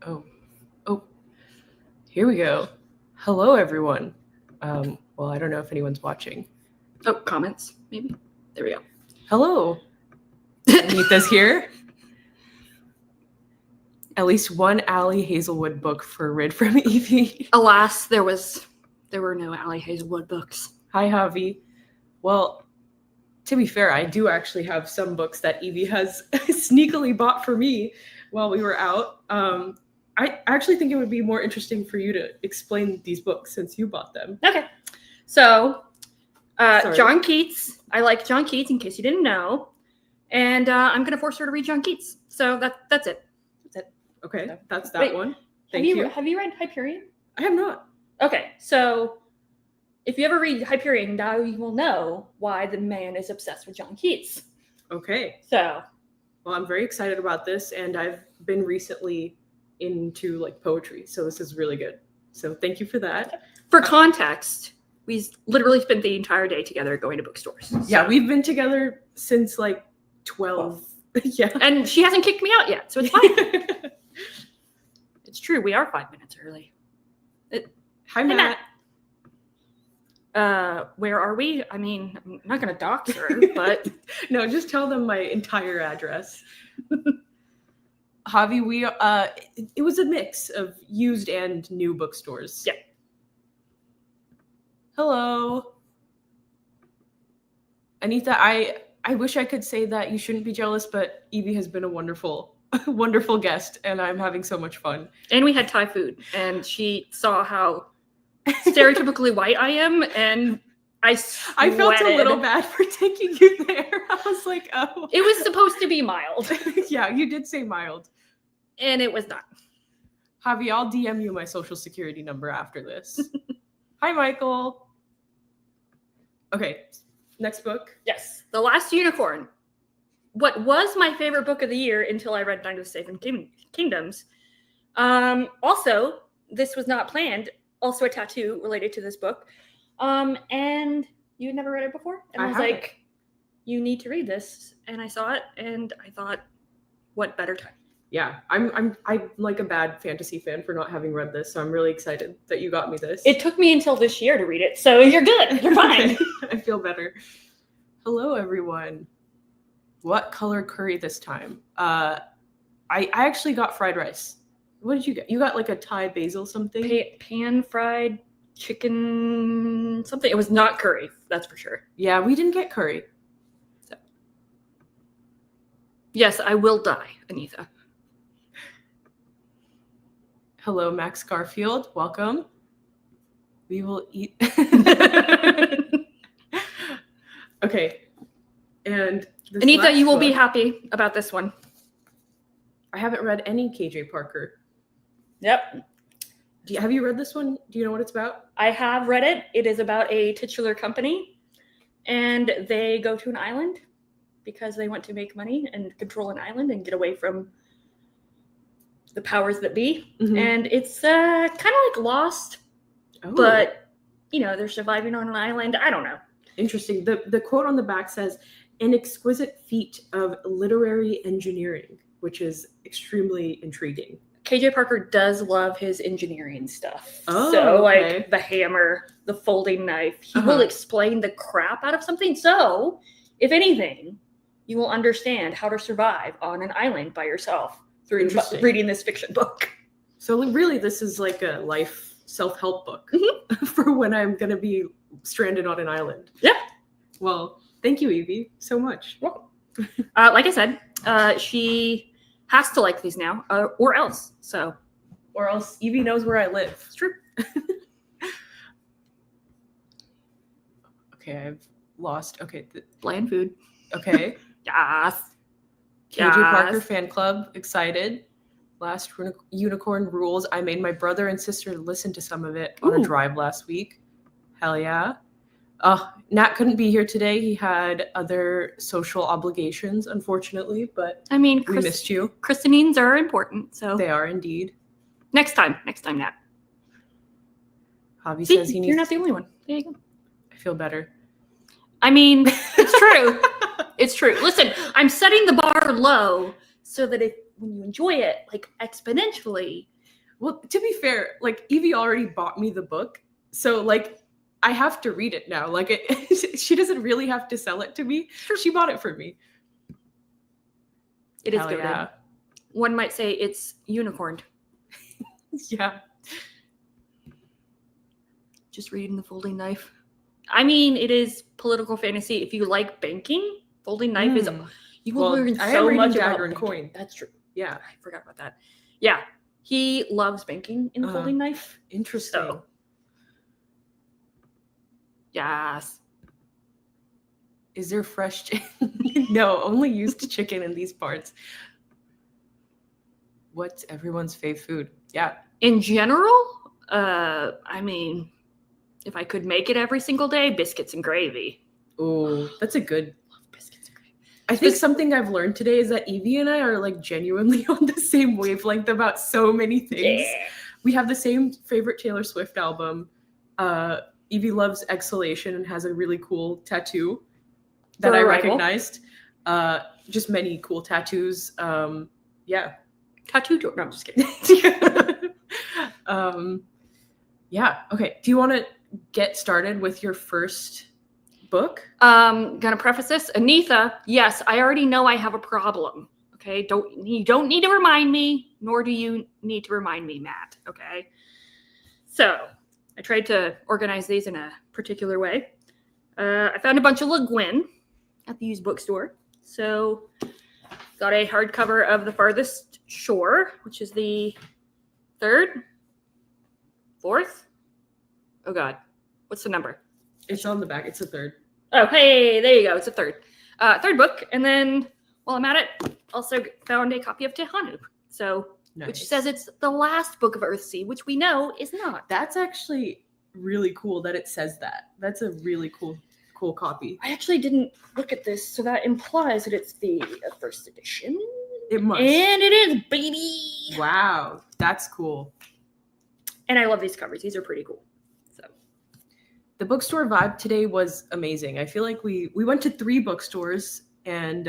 Oh, here we go. Hello, everyone. Well, I don't know if anyone's watching. Oh, comments, maybe. There we go. Hello. Anita's here. At least one Allie Hazelwood book for Read from Evie. Alas, there were no Allie Hazelwood books. Hi, Javi. Well, to be fair, I do actually have some books that Evie has sneakily bought for me while we were out. I actually think it would be more interesting for you to explain these books since you bought them. Okay. So, John Keats. I like John Keats, in case you didn't know. And I'm going to force her to read John Keats. So that's it. Okay, that's that one. Have you read Hyperion? I have not. Okay, so if you ever read Hyperion, now you will know why the man is obsessed with John Keats. Okay. So. Well, I'm very excited about this, and I've been recently into like poetry, so this is really good. So thank you for that. For context, we literally spent the entire day together going to bookstores. So. Yeah, we've been together since like 12. Yeah. And she hasn't kicked me out yet, so it's fine. It's true, we are 5 minutes early. Hi, Matt. Where are we? I mean, I'm not going to dox her, but... No, just tell them my entire address. Javi, it was a mix of used and new bookstores. Yeah. Hello. Anita, I wish I could say that you shouldn't be jealous, but Evie has been a wonderful guest, and I'm having so much fun. And we had Thai food, and she saw how stereotypically white I am, and I felt a little bad for taking you there. I was like, oh. It was supposed to be mild. Yeah, you did say mild. And it was not. Javi, I'll DM you my social security number after this. Hi, Michael. Okay, next book. Yes, The Last Unicorn. What was my favorite book of the year until I read Night of the Seven Kingdoms. Also, this was not planned. Also a tattoo related to this book. And you had never read it before? And I was like, you need to read this. And I saw it and I thought, what better time? Yeah, I'm like a bad fantasy fan for not having read this, so I'm really excited that you got me this. It took me until this year to read it, so you're good. You're fine. I feel better. Hello, everyone. What color curry this time? I actually got fried rice. What did you get? You got like a Thai basil something? Pan fried chicken something. It was not curry, that's for sure. Yeah, we didn't get curry. So. Yes, I will die, Anita. Hello, Max Garfield. Welcome. We will eat. Okay. And Anita, you will be happy about this one. I haven't read any KJ Parker. Yep. Have you read this one? Do you know what it's about? I have read it. It is about a titular company, and they go to an island because they want to make money and control an island and get away from the powers that be. Mm-hmm. And it's kind of like Lost, but, they're surviving on an island. I don't know. Interesting. The quote on the back says, an exquisite feat of literary engineering, which is extremely intriguing. KJ Parker does love his engineering stuff. Oh, so, okay. Like the hammer, the folding knife, he will explain the crap out of something. So, if anything, you will understand how to survive on an island by yourself through reading this fiction book. So, really, this is like a life self-help book for when I'm going to be stranded on an island. Yeah. Well, thank you, Evie, so much. Welcome. Like I said, she has to like these now, or else. So, or else Evie knows where I live. It's true. Okay, I've lost. Okay, bland food. Okay. Yes. KJ Parker fan club, excited. Last Unicorn rules. I made my brother and sister listen to some of it on a drive last week. Hell yeah. Nat couldn't be here today. He had other social obligations, unfortunately, but I mean, we missed you. Christenings are important, so they are indeed. Next time, Nat. Javi says he needs. You're not the only one. There you go. I feel better. I mean, it's true. It's true. Listen, I'm setting the bar low so that when you enjoy it, like exponentially, Well, to be fair, like Evie already bought me the book, so like I have to read it now. Like she doesn't really have to sell it to me. She bought it for me. It is Hell good. yeah. One might say it's unicorned. Yeah. Just reading The Folding Knife. I mean, it is political fantasy. If you like banking, Folding Knife is. You will learn I am so reading much Dagger about and Coin. That's true. Yeah. I forgot about that. Yeah, he loves banking in The Folding Knife. Interesting. So, yes. Is there fresh chicken? No, only used chicken in these parts. What's everyone's fave food? Yeah. In general, I mean, if I could make it every single day, biscuits and gravy. Oh, that's a good. Love biscuits and gravy. I think something I've learned today is that Evie and I are like genuinely on the same wavelength about so many things. Yeah. We have the same favorite Taylor Swift album. Evie loves Exhalation and has a really cool tattoo that I recognized. Just many cool tattoos. Yeah. Tattoo door. No, I'm just kidding. Yeah. Okay. Do you want to get started with your first book? Gonna preface this. Anitha, yes, I already know I have a problem. Okay. You don't need to remind me, nor do you need to remind me, Matt. Okay. So I tried to organize these in a particular way. I found a bunch of Le Guin at the used bookstore. So got a hardcover of The Farthest Shore, which is the third, fourth. Oh God, what's the number? It's on the back. It's the third. Oh, hey, there you go. It's a third. Third book. And then while I'm at it, also found a copy of Tehanu. So, Nice. which says it's the last book of Earthsea, which we know is not. That's actually really cool that it says that. That's a really cool copy. I actually didn't look at this, so that implies that it's the first edition. It must. And it is, baby. Wow, that's cool. And I love these covers. These are pretty cool. So The bookstore vibe today was amazing. I feel like we went to 3 bookstores and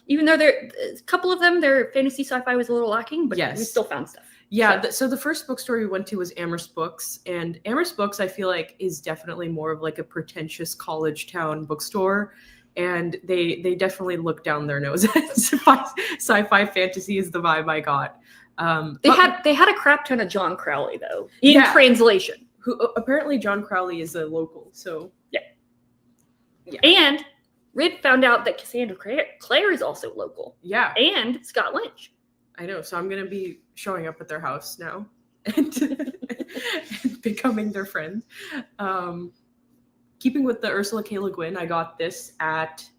even though a couple of them, their fantasy sci-fi was a little lacking, but Yes. we still found stuff. yeah, so the first bookstore we went to was Amherst Books, and Amherst Books I feel like is definitely more of like a pretentious college town bookstore, and they definitely look down their nose at sci-fi fantasy is the vibe I got. They had a crap ton of John Crowley though in Yeah. translation. Who apparently John Crowley is a local, so And Rid found out that Cassandra Clare is also local, yeah, and Scott Lynch. I know. So I'm gonna be showing up at their house now and becoming their friend. Keeping with the Ursula K. Le Guin, I got this at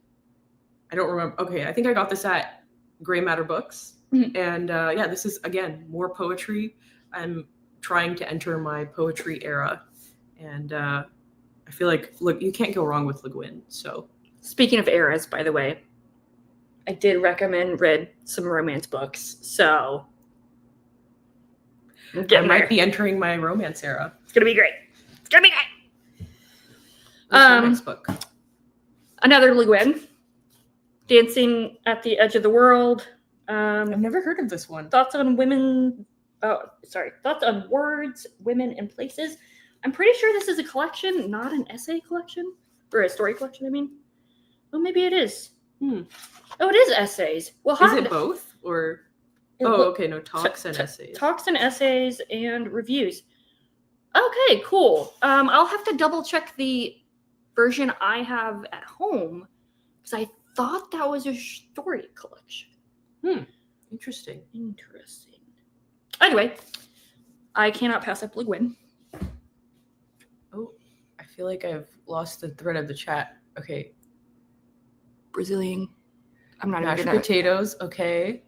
I don't remember. Okay, I think I got this at Gray Matter Books, and yeah, this is again more poetry. I'm trying to enter my poetry era, and I feel like look, you can't go wrong with Le Guin. So. Speaking of eras, by the way, I did recommend Rid some romance books, so I might be entering my romance era. It's gonna be great. It's gonna be great. What's your next book? Another Le Guin, Dancing at the Edge of the World. I've never heard of this one. Thoughts on women. Thoughts on words, women, and places. I'm pretty sure this is a collection, not an essay collection or a story collection. I mean, oh, maybe it is. Oh, it is essays. Well, is it both or? Okay, no, talks and essays. Talks and essays and reviews. Okay, cool. I'll have to double check the version I have at home because I thought that was a story collection. Interesting. Anyway, I cannot pass up Le Guin. Oh, I feel like I've lost the thread of the chat. Okay. Brazilian. I'm not mashed even gonna... potatoes. Okay.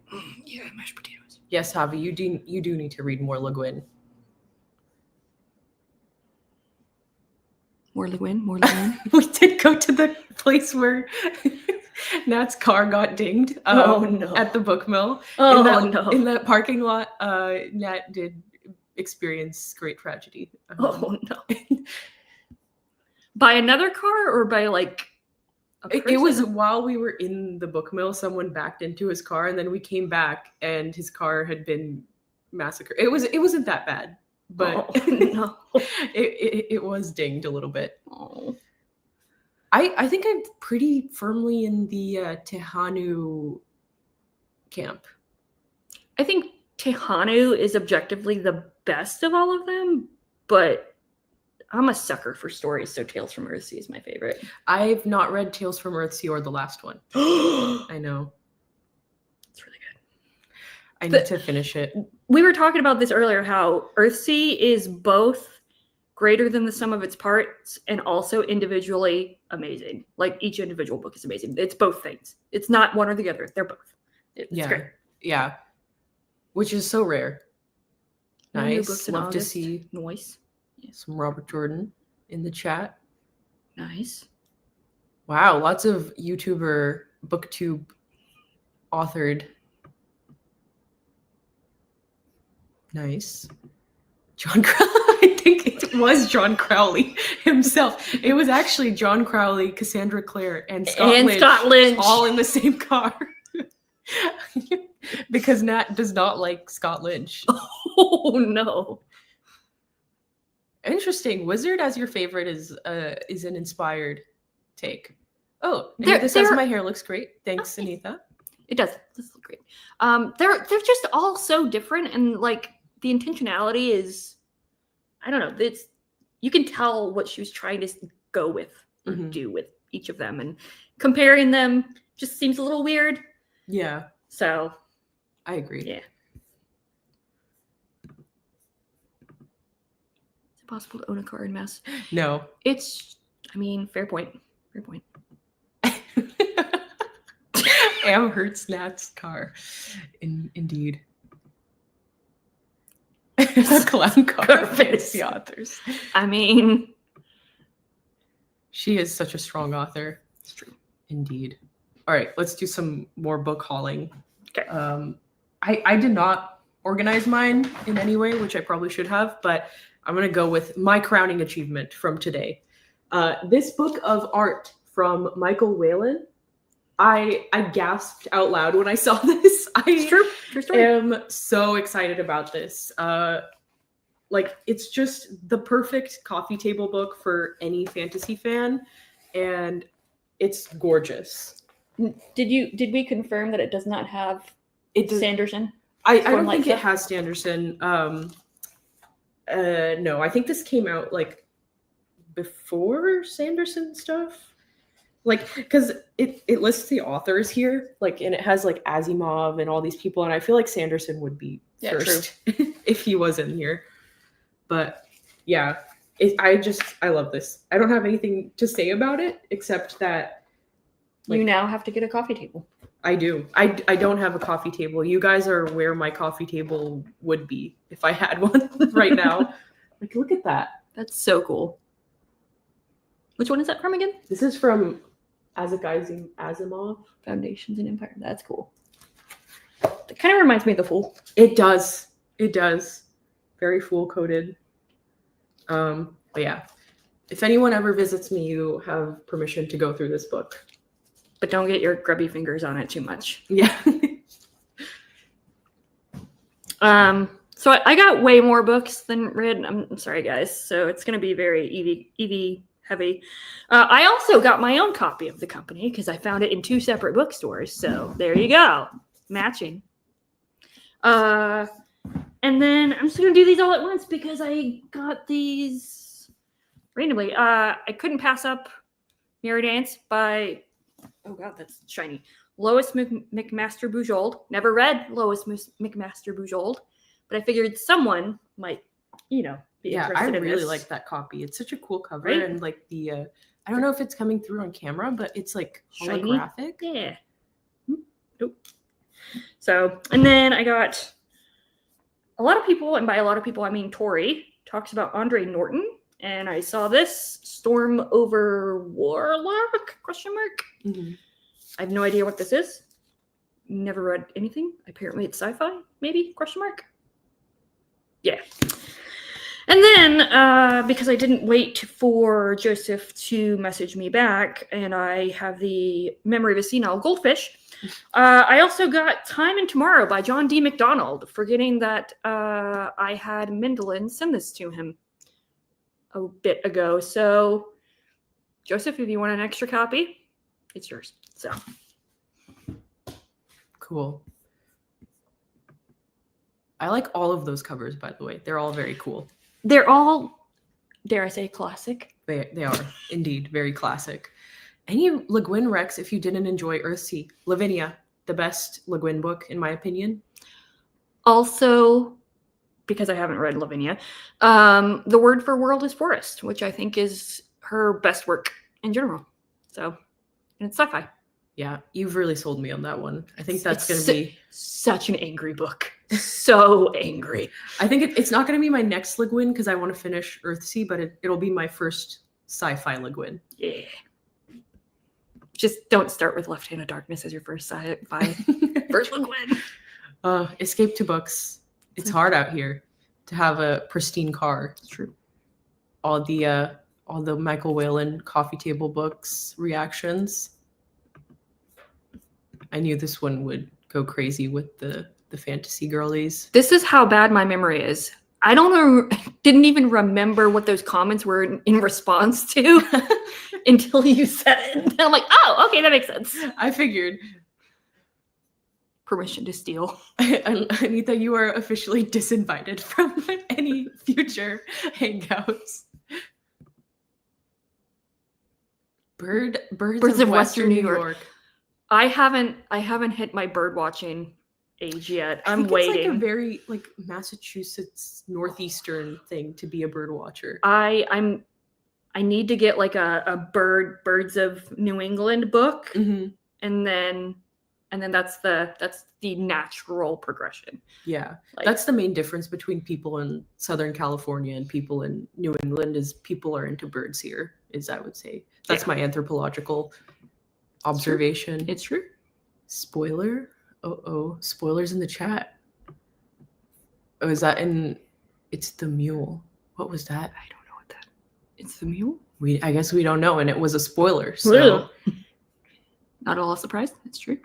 Yeah, mashed potatoes. Yes, Javi, you do need to read more Le Guin. More Le Guin. More Le Guin. We did go to the place where Nat's car got dinged. No. At the book mill. Oh no. In that parking lot, Nat did experience great tragedy. Oh no. By another car or by like it was while we were in the book mill, someone backed into his car and then we came back and his car had been massacre. It wasn't that bad, but no. it was dinged a little bit. Oh. I think I'm pretty firmly in the Tehanu camp. I think Tehanu is objectively the best of all of them, but I'm a sucker for stories, so Tales from Earthsea is my favorite. I've not read Tales from Earthsea or the last one. I know. It's really good. I need to finish it. We were talking about this earlier, how Earthsea is both greater than the sum of its parts and also individually amazing. Like, each individual book is amazing. It's both things. It's not one or the other. They're both. It's great. Yeah. Which is so rare. No new Nice. books in Love to August. see Nice. some Robert Jordan in the chat. Nice. Wow, lots of YouTuber booktube authored. Nice. John Crowley. I think it was John Crowley himself. It was actually John Crowley, Cassandra Clare, and Scott Lynch all in the same car. Because Nat does not like Scott Lynch. Oh no. Interesting. Wizard as your favorite is an inspired take. Oh, There- Anita says there- my hair looks great. Thanks, Okay. Anita. It does. This looks great. They're just all so different, and like the intentionality is, I don't know. It's, you can tell what she was trying to go with or Mhm. do with each of them, and comparing them just seems a little weird. Yeah, So I agree. yeah. Is it possible to own a car in Mass? No. It's, I mean, fair point. Fair point. Amherst Nat's car. Indeed. Clown car fantasy authors. I mean, She is such a strong author. it's true. Indeed. All right, let's do some more book hauling. Okay. I did not organize mine in any way, which I probably should have, but I'm going to go with my crowning achievement from today. This book of art from Michael Whalen. I gasped out loud when I saw this. It's true. True story. am so excited about this. Like, it's just the perfect coffee table book for any fantasy fan, and it's gorgeous. Did we confirm that it does not have It does. Sanderson? I Storm don't Light think it stuff? has Sanderson. No, I think this came out like before Sanderson stuff. Like, because it lists the authors here, like, and it has like Asimov and all these people, and I feel like Sanderson would be Yeah, first if he was in here. But yeah, I love this. I don't have anything to say about it except that You now have to get a coffee table. I do. I don't have a coffee table. You guys are where my coffee table would be if I had one right now. Like, look at that. That's so cool. Which one is that from again? This is from Isaac Asimov. Foundations and Empire. That's cool. It kind of reminds me of The Fool. It does. It does. Very fool coded. But yeah, if anyone ever visits me, you have permission to go through this book. But don't get your grubby fingers on it too much. Yeah. So I got way more books than read. I'm sorry, guys. So it's going to be very EV heavy. I also got my own copy of The Company because I found it in 2 separate bookstores. So there you go. Matching. And then I'm just going to do these all at once because I got these randomly. I couldn't pass up Mirror Dance by, oh God, that's shiny, Lois McMaster Bujold. Never read Lois McMaster Bujold, but I figured someone might, be Yeah, interested I in really this. like that copy. It's such a cool cover, Right? and like the I don't know if it's coming through on camera, but it's like Shiny? holographic. Yeah. Nope. So, and then I got a lot of people, and by a lot of people I mean Tori, talks about Andre Norton, and I saw this Storm Over Warlock ? Mhm. I have no idea what this is. Never read anything. Apparently it's sci-fi, maybe ? Yeah. And then, because I didn't wait for Joseph to message me back, and I have the Memory of a Senile Goldfish, I also got Time and Tomorrow by John D. MacDonald, forgetting that I had Mendelin send this to him a bit ago. So, Joseph, if you want an extra copy, it's yours. So Cool. I like all of those covers, by the way. They're all very cool. they're all, dare I say, classic. They are indeed very classic. Any Le Guin Rex if you didn't enjoy Earthsea. Lavinia, the best Le Guin book, in my opinion. Also, because I haven't read Lavinia, The Word for World is Forest, which I think is her best work in general. So, and it's sci-fi. Yeah, you've really sold me on that one. I think that's going to be such an angry book. So angry. I think it's not going to be my next Le Guin because I want to finish Earthsea, but it'll be my first sci-fi Le Guin. Yeah. Just don't start with Left Hand of Darkness as your first sci-fi. First Le Guin. Escape to Books. It's hard out here to have a pristine car. It's true. All the Michael Whalen coffee table books reactions. I knew this one would go crazy with the fantasy girlies. This is how bad my memory is. I didn't even remember what those comments were in response to until you said it. And I'm like, oh, okay, that makes sense. I figured. Permission to steal. Anita, you are officially disinvited from any future hangouts. Birds of Western New York. I haven't hit my bird watching age yet. I'm waiting. It's like a very Massachusetts northeastern thing to be a bird watcher. I need to get like a Birds of New England book, mm-hmm. and then that's the natural progression. Yeah, that's the main difference between people in Southern California and people in New England is people are into birds here. I would say that's my anthropological observation. It's true. Spoiler. Spoilers in the chat. Oh, is that in It's the Mule? What was that? I don't know what that. It's the Mule? I guess we don't know, and it was a spoiler. So not all a surprise. It's true.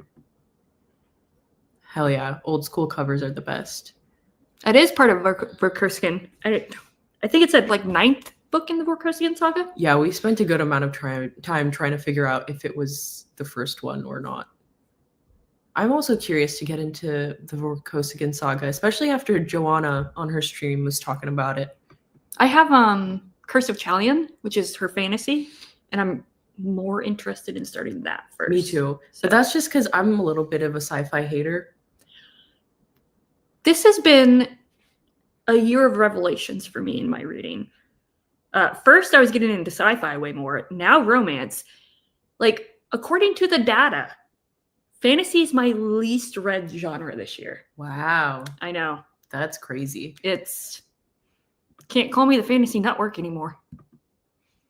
Hell yeah. Old school covers are the best. It is part of Vorkoskin. I think it's at like 9th book in the Vorkoskin saga. Yeah, we spent a good amount of time trying to figure out if it was the first one or not. I'm also curious to get into the Vorkoskin saga, especially after Joanna on her stream was talking about it. I have Curse of Chalion, which is her fantasy, and I'm more interested in starting that first. Me too. So. But that's just because I'm a little bit of a sci-fi hater. This has been a year of revelations for me in my reading. First, I was getting into sci-fi way more. Now romance. Like, according to the data, fantasy is my least read genre this year. Wow. I know. That's crazy. Can't call me the Fantasy Network anymore.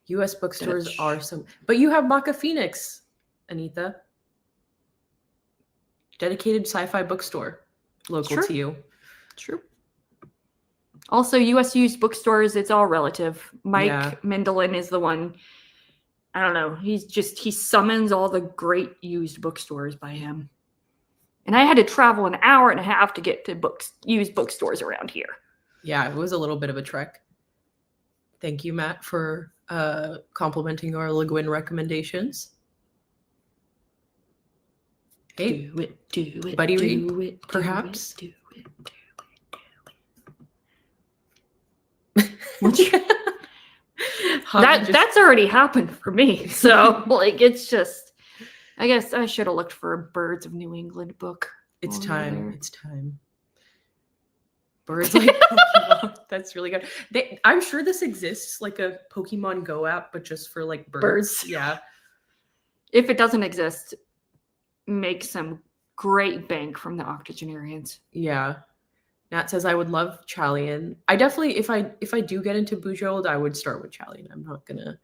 U.S. bookstores are so... But you have Maka Phoenix, Anita. Dedicated sci-fi bookstore local to you. True. Also, U.S. used bookstores, it's all relative. Mike Mendelin is the one... I don't know. He summons all the great used bookstores by him. And I had to travel an hour and a half to get to used bookstores around here. Yeah, it was a little bit of a trek. Thank you, Matt, for complimenting our Le Guin recommendations. Hey, do it, Buddy do read, it, perhaps? Do it. That's already happened for me. So it's just, I guess I should have looked for a Birds of New England book. It's time. It's time. Birds like Pokemon. That's really good. I'm sure this exists, like a Pokemon Go app, but just for like birds. Yeah. If it doesn't exist, make some great bank from the octogenarians. Yeah. Nat says I would love Chalion. I definitely, if I do get into Bujold, I would start with Chalion. I'm not gonna.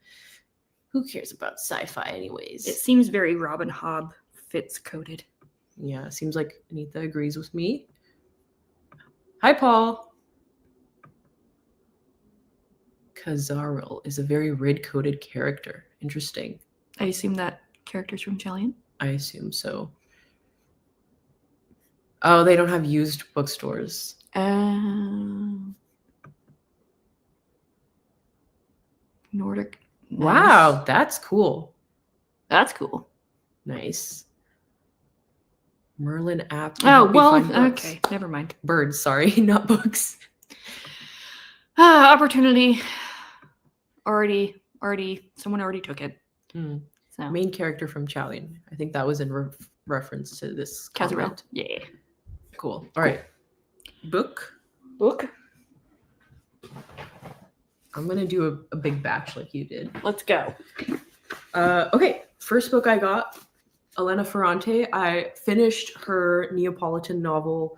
Who cares about sci-fi, anyways? It seems very Robin Hobb Fitz coded. Yeah, it seems like Anita agrees with me. Hi, Paul. Kazaril is a very Rid-coded character. Interesting. I assume that character's from Chalion? I assume so. Oh, they don't have used bookstores. Nordic. Wow, Nice. that's cool. That's cool. Nice. Merlin app. to Oh, help you well, find books. okay. Never mind. Birds, sorry, not books. Opportunity. Someone already took it. Hmm. So Main character from Chalian. I think that was in reference to this Kazarel. comment. Yeah. Cool. All right. Book. I'm going to do a big batch like you did. Let's go. Okay. First book I got, Elena Ferrante. I finished her Neapolitan Novels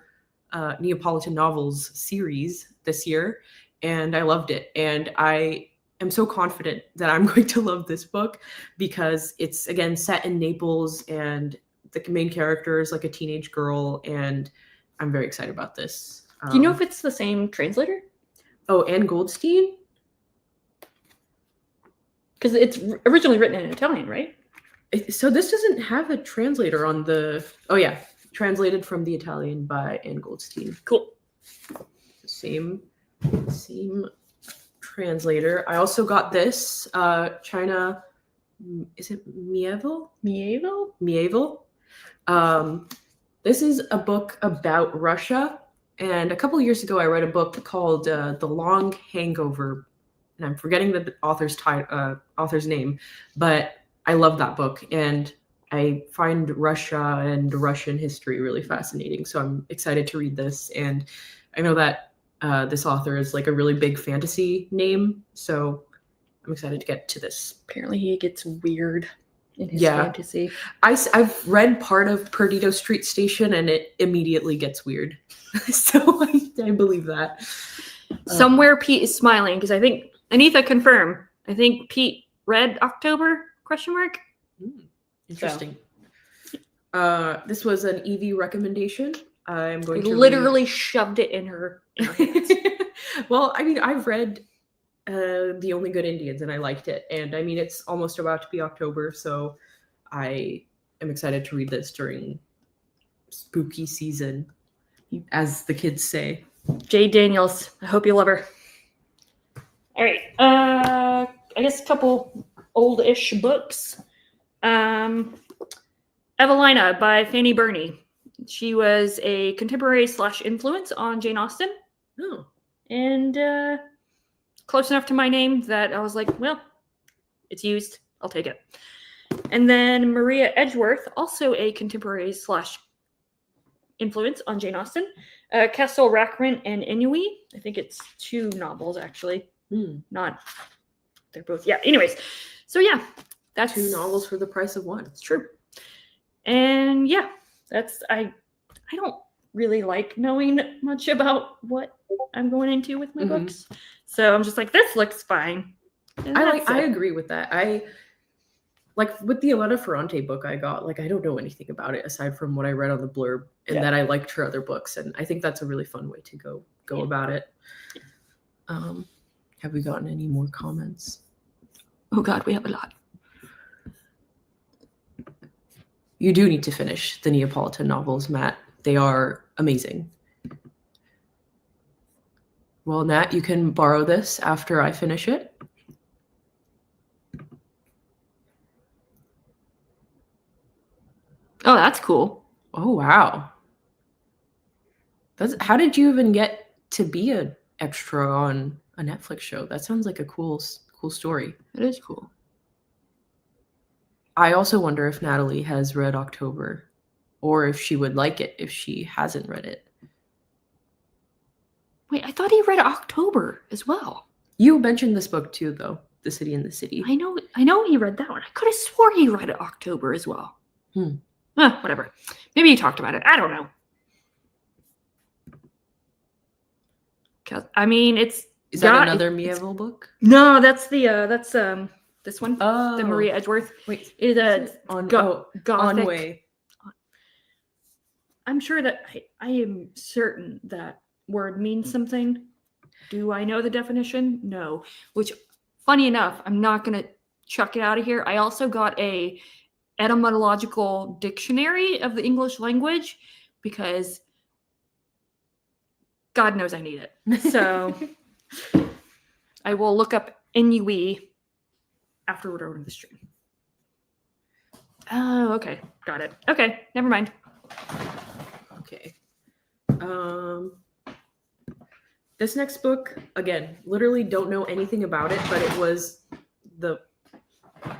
series this year, and I loved it. And I am so confident that I'm going to love this book because it's, again, set in Naples, and the main character is like a teenage girl, and I'm very excited about this. Do you know if it's the same translator? Oh, Anne Goldstein? Because it's originally written in Italian, right? So this doesn't have a translator on the... Oh, yeah. Translated from the Italian by Anne Goldstein. Cool. Same translator. I also got this, China... Is it Mieville? Mieville. This is a book about Russia. And a couple of years ago, I read a book called The Long Hangover. And I'm forgetting the author's name. But I love that book. And I find Russia and Russian history really fascinating. So I'm excited to read this. And I know that this author is like a really big fantasy name. So I'm excited to get to this. Apparently he gets weird in his Yeah. fantasy. I've read part of Perdido Street Station, and it immediately gets weird. So I believe that. Somewhere Pete is smiling because I think Anitha confirm. I think Pete read October ? Interesting. This was an Evie recommendation. I'm going to literally shoved it in her hands. Well, I mean, I've read The Only Good Indians, and I liked it. And I mean, it's almost about to be October, so I am excited to read this during spooky season, as the kids say. Jade Daniels. I hope you love her. All right. I guess a couple old-ish books. Evelina by Fanny Burney. She was a contemporary / influence on Jane Austen. Oh. And close enough to my name that I was like, well, it's used. I'll take it. And then Maria Edgeworth, also a contemporary / influence on Jane Austen. Castle Rackrent and Inui. I think it's 2 novels, actually. They're both. Yeah, anyways. So, yeah. That's 2 novels for the price of 1. It's true. And, yeah. I don't really like knowing much about what I'm going into with my books. So I'm just like, this looks fine. I agree with that. I like with the Elena Ferrante book I got, like I don't know anything about it aside from what I read on the blurb, and that I liked her other books, and I think that's a really fun way to go about it. Have we gotten any more comments? Oh God, we have a lot. You do need to finish the Neapolitan novels, Matt. They are amazing. Well, Nat, you can borrow this after I finish it. Oh, that's cool. Oh, wow. How did you even get to be an extra on a Netflix show? That sounds like a cool story. It is cool. I also wonder if Natalie has read October, or if she would like it if she hasn't read it. Wait, I thought he read October as well. You mentioned this book too, though. The City in the City. I know he read that one. I could have swore he read October as well. Whatever. Maybe he talked about it. I don't know. I mean, is that another Mieville book? No, that's this one. Oh, the Maria Edgeworth. Wait, is Gothic. Onway. I'm sure that I am certain that word means something. Do I know the definition? No. Which, funny enough, I'm not gonna chuck it out of here. I also got a etymological dictionary of the English language because God knows I need it. So I will look up NUE after we're over the stream. Oh, okay. Got it. Okay, never mind. Okay. This next book, again, literally don't know anything about it, but it was the. All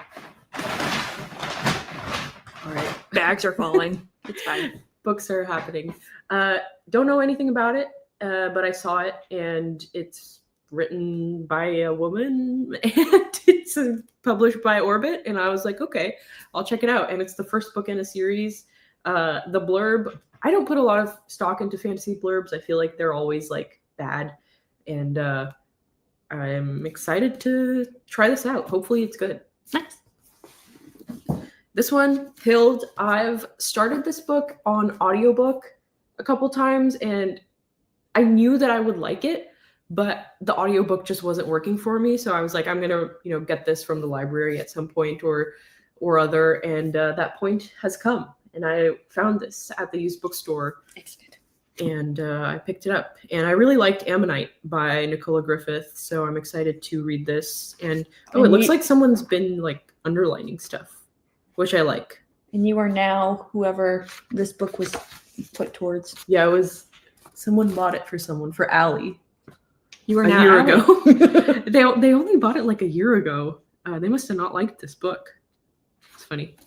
right, Bags are falling. It's fine. books are happening. Don't know anything about it, but I saw it, and it's written by a woman, and it's published by Orbit, and I was like, okay, I'll check it out. And it's the first book in a series. The blurb, I don't put a lot of stock into fantasy blurbs. I feel like they're always like bad, and I'm excited to try this out. Hopefully it's good. Nice. This one, Hild, I've started this book on audiobook a couple times, and I knew that I would like it, but the audiobook just wasn't working for me. So I was like, I'm gonna, get this from the library at some point or other, and that point has come. And I found this at the used bookstore. Excellent. And I picked it up. And I really liked Ammonite by Nicola Griffith, so I'm excited to read this. And it looks like someone's been like underlining stuff, which I like. And you are now whoever this book was put towards. Yeah, it was someone bought it for Allie. You are a now year Allie. ago. They only bought it like a year ago. They must have not liked this book. It's funny.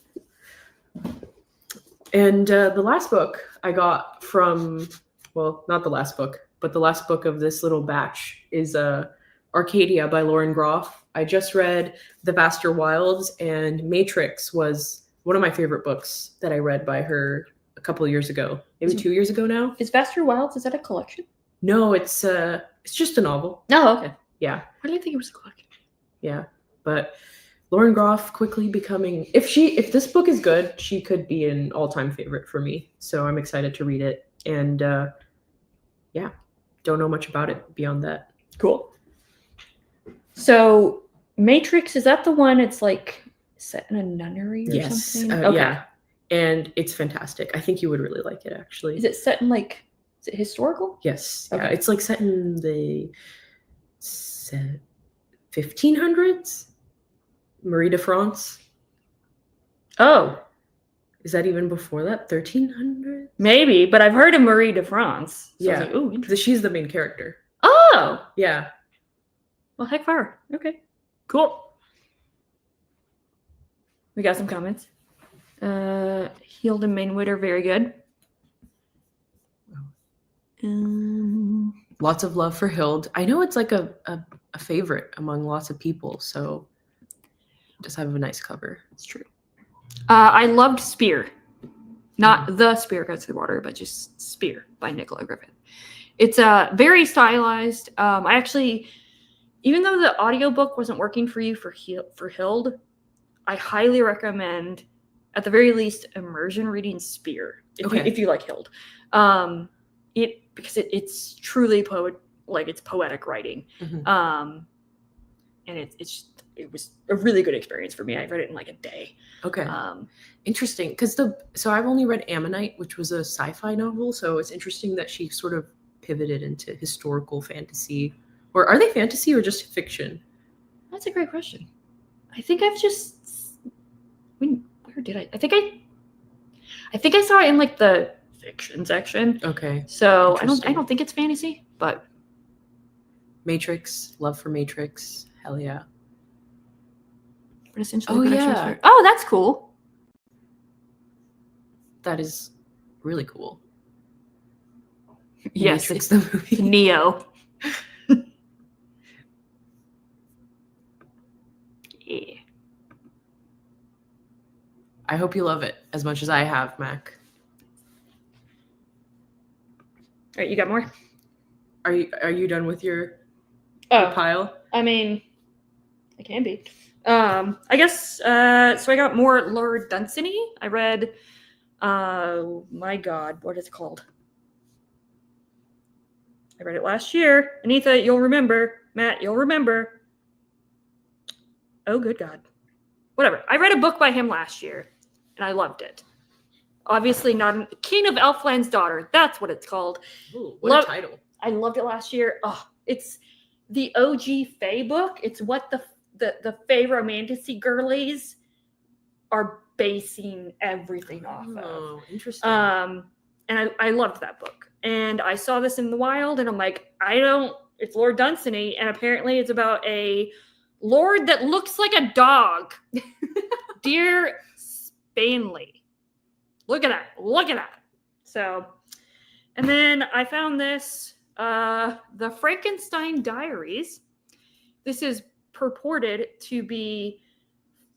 And the last book I got from, well, not the last book, but the last book of this little batch is Arcadia by Lauren Groff. I just read The Vaster Wilds, and Matrix was one of my favorite books that I read by her a couple of years ago, maybe 2 years ago now. Is Vaster Wilds, is that a collection? No, it's just a novel. Oh, okay. Yeah. Why did I think it was a collection? Yeah, but Lauren Groff quickly becoming, if this book is good, she could be an all-time favorite for me. So I'm excited to read it. And yeah, don't know much about it beyond that. Cool. So Matrix, is that the one it's like set in a nunnery or something? Okay. Yeah. And it's fantastic. I think you would really like it, actually. Is it set in is it historical? Yes. Okay. Yeah, it's like set in the 1500s. Marie de France. Oh. Is that even before that? 1300? Maybe, but I've heard of Marie de France. So Yeah. I was like, ooh, She's the main character. Oh. Yeah. Well, heck for her. Okay. Cool. We got some comments. Hild and Mainwood are very good. Lots of love for Hild. I know it's like a favorite among lots of people, so just have a nice cover. It's true. I loved Spear. Not the Spear Goes Through Water, but just Spear by Nicola Griffith. It's very stylized. I actually, even though the audiobook wasn't working for you for Hild, I highly recommend, at the very least, immersion reading Spear if you like Hild. Because it's truly it's poetic writing. Mm-hmm. And it was a really good experience for me. I read it in like a day. Okay. Interesting. Because so I've only read Ammonite, which was a sci-fi novel. So it's interesting that she sort of pivoted into historical fantasy. Or are they fantasy or just fiction? That's a great question. I think I've just, where did I think I saw it in like the fiction section. Okay. So I don't think it's fantasy, but Matrix, love for Matrix. Hell yeah. But essentially, oh yeah. Oh, that's cool. That is really cool. Yes, Matrix the movie. Neo. Yeah. I hope you love it as much as I have, Mac. All right, you got more? Are you done with your pile? I mean, I can be. I guess, so I got more Laura Dunsany. I read, my God, what is it called? I read it last year. Anita, you'll remember. Matt, you'll remember. Oh, good God. Whatever. I read a book by him last year, and I loved it. Obviously not King of Elfland's Daughter. That's what it's called. Ooh, what a title. I loved it last year. Oh, it's the OG Fae book. It's what the Fae romantasy girlies are basing everything off of. Oh, interesting. And I loved that book. And I saw this in the wild, and I'm like, it's Lord Dunsany, and apparently it's about a lord that looks like a dog. Dear Spanley. Look at that. So, and then I found this, the Frankenstein Diaries. This is purported to be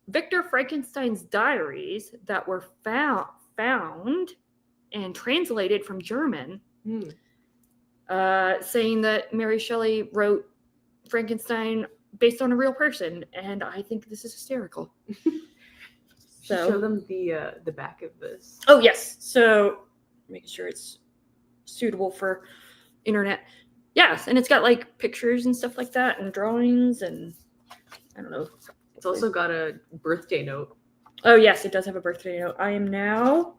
Victor Frankenstein's diaries that were found and translated from German, saying that Mary Shelley wrote Frankenstein based on a real person, and I think this is hysterical. So show them the back of this. Oh yes, so making sure it's suitable for internet. Yes, and it's got like pictures and stuff like that, and drawings, and I don't know. It's also got a birthday note. Oh yes, it does have a birthday note. I am now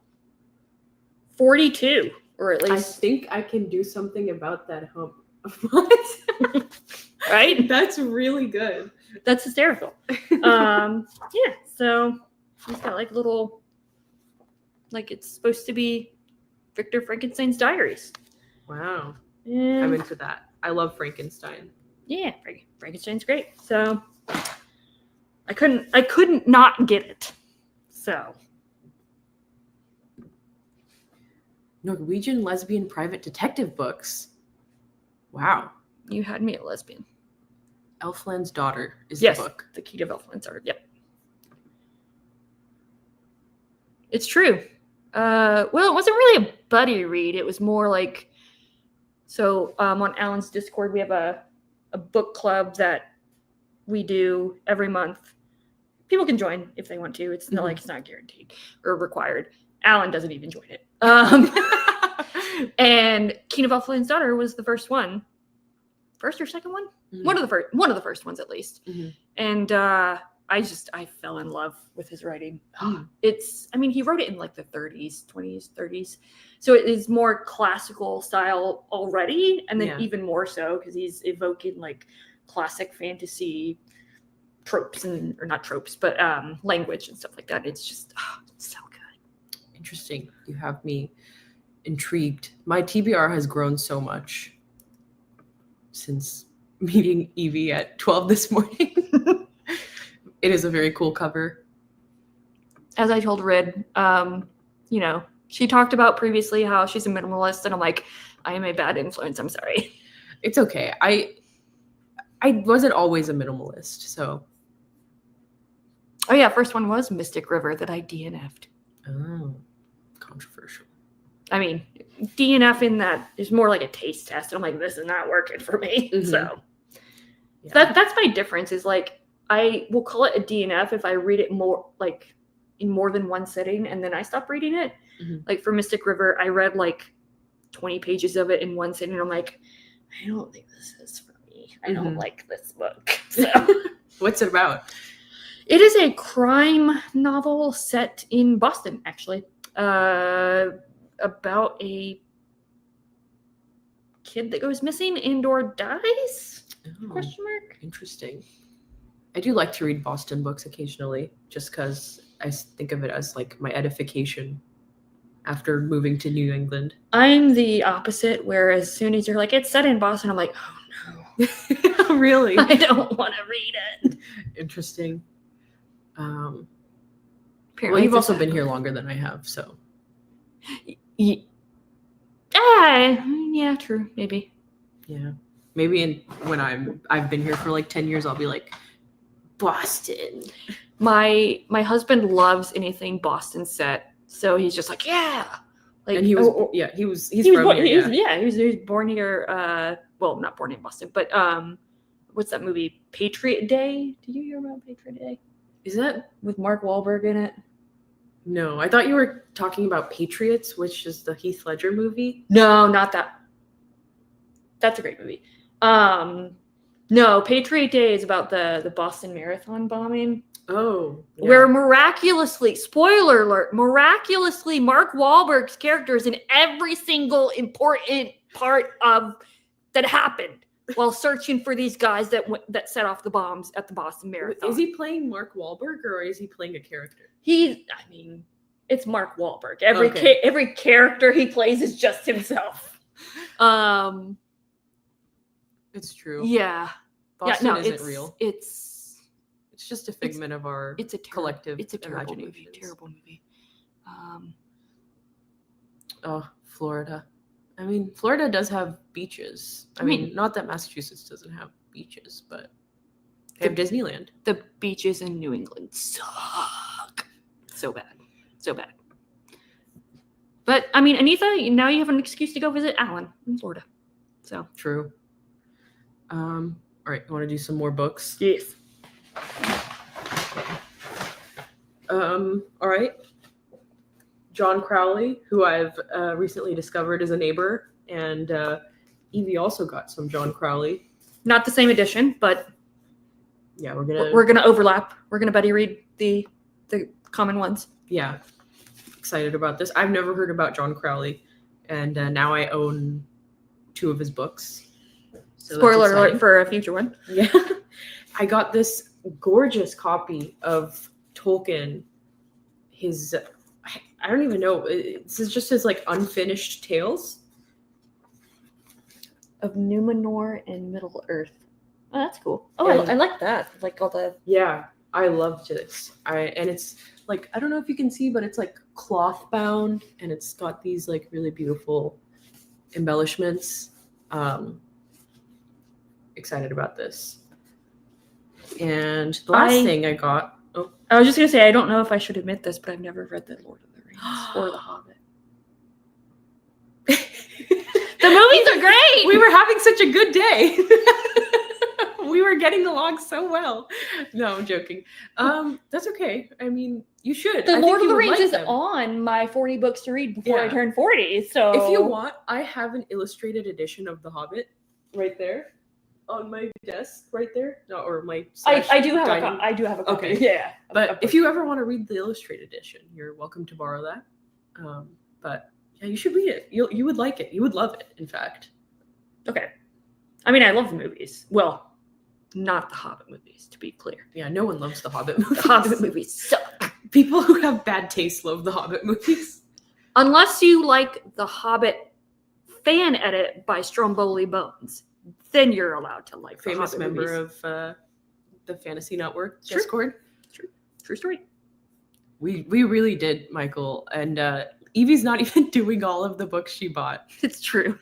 42, or at I least think I can do something about that hump. What? right. That's really good. That's hysterical. Yeah, so it's got like little, like it's supposed to be Victor Frankenstein's diaries. Wow. And I'm into that. I love Frankenstein. yeah, Frankenstein's great. So I couldn't not get it. So Norwegian lesbian private detective books. Wow. you had me at lesbian. Elfland's Daughter is Yes, the book. the key to Elfland's Daughter. Yep. It's true. Well, it wasn't really a buddy read. It was more like, so on Alan's Discord, we have a book club that we do every month. People can join if they want to. It's not like it's not guaranteed or required. Alan doesn't even join it. And Keen of Elfland's Daughter was the first one. First or second one? One of the first ones at least. Mm-hmm. And I fell in love with his writing. He wrote it in like the 20s, 30s. So it is more classical style already. And then even more so because he's evoking like classic fantasy tropes or not tropes, but language and stuff like that. It's just, it's so good. Interesting. You have me intrigued. My TBR has grown so much since meeting Evie at 12 this morning. It is a very cool cover. As I told Rid, she talked about previously how she's a minimalist, and I'm like, I am a bad influence. I'm sorry. It's okay. I wasn't always a minimalist, so. Oh yeah, first one was Mystic River that I DNF'd. Oh, controversial. I mean, DNF in that is more like a taste test. I'm like, this is not working for me. Mm-hmm. So that's my difference. Is like I will call it a DNF if I read it more like in more than one sitting, and then I stop reading it. Mm-hmm. Like for Mystic River, I read like 20 pages of it in one sitting. And I'm like, I don't think this is for me. I don't like this book. So. What's it about? It is a crime novel set in Boston, actually, about a kid that goes missing and/or dies? Question mark. Interesting. I do like to read Boston books occasionally, just because I think of it as like my edification after moving to New England. I'm the opposite, where as soon as you're like, it's set in Boston, I'm like, oh no. Really? I don't want to read it. Interesting. Well, Apparently you've also been here longer than I have, so. Yeah, true, maybe. Yeah. Maybe when I've been here for like 10 years, I'll be like, Boston. My husband loves anything Boston set, so he's just like, yeah. Like, and he was from here. He was born here. Well, not born in Boston, but what's that movie? Patriot Day. Did you hear about Patriot Day? Is that with Mark Wahlberg in it? No, I thought you were talking about Patriots, which is the Heath Ledger movie. No, not that. That's a great movie. No, Patriot Day is about the Boston Marathon bombing. Oh, yeah. Where miraculously, spoiler alert, Mark Wahlberg's character is in every single important part of that happened while searching for these guys that set off the bombs at the Boston Marathon. Is he playing Mark Wahlberg or is he playing a character? It's Mark Wahlberg. Okay. Every character he plays is just himself. It's true. Yeah. Boston isn't it's real. It's just a figment of our collective It's a terrible movie. imaginations. Terrible movie. Oh, Florida. I mean, Florida does have beaches. I mean, not that Massachusetts doesn't have beaches, but they have Disneyland. The beaches in New England suck. So bad. So bad. But, I mean, Anita, now you have an excuse to go visit Alan in Florida. So. True. All right, you want to do some more books? Yes. All right. John Crowley, who I've recently discovered is a neighbor, and Evie also got some John Crowley. Not the same edition, but yeah, we're gonna overlap. We're gonna buddy read the common ones. Yeah, excited about this. I've never heard about John Crowley, and now I own 2 of his books. So spoiler alert for a future one. Yeah, I got this gorgeous copy of Tolkien. His I don't even know. This is just his like unfinished tales of Numenor and Middle Earth. Oh, that's cool. Oh, And- I like that. Like all the. Yeah, I loved this. And it's like I don't know if you can see, but it's like cloth bound, and it's got these like really beautiful embellishments. Excited about this. And the last thing I got. Oh, I was just gonna say I don't know if I should admit this, but I've never read the Lord of the Rings or the Hobbit. The movies are great. we were having such a good day. We were getting along so well. No, I'm joking. That's okay. I mean, you should. The I think Lord of you the would Rings like is them. on my 40 books to read before I Yeah. turn 40. So If you want, I have an illustrated edition of The Hobbit right there on my desk, right there. No, or my. I do have dining- I do have a copy. Okay. Yeah. But if you ever want to read the illustrated edition, you're welcome to borrow that. But yeah, you should read it. You would like it. You would love it. In fact. Okay. I mean, I love the movies. Well, not the Hobbit movies, to be clear. Yeah, no one loves the Hobbit movies. The Hobbit movies suck. People who have bad taste love the Hobbit movies. Unless you like the Hobbit fan edit by Stromboli Bones, then you're allowed to like the Famous Hobbit member movies. of the Fantasy Network True. Discord. True story. We really did, Michael. And Evie's not even doing all of the books she bought. It's true.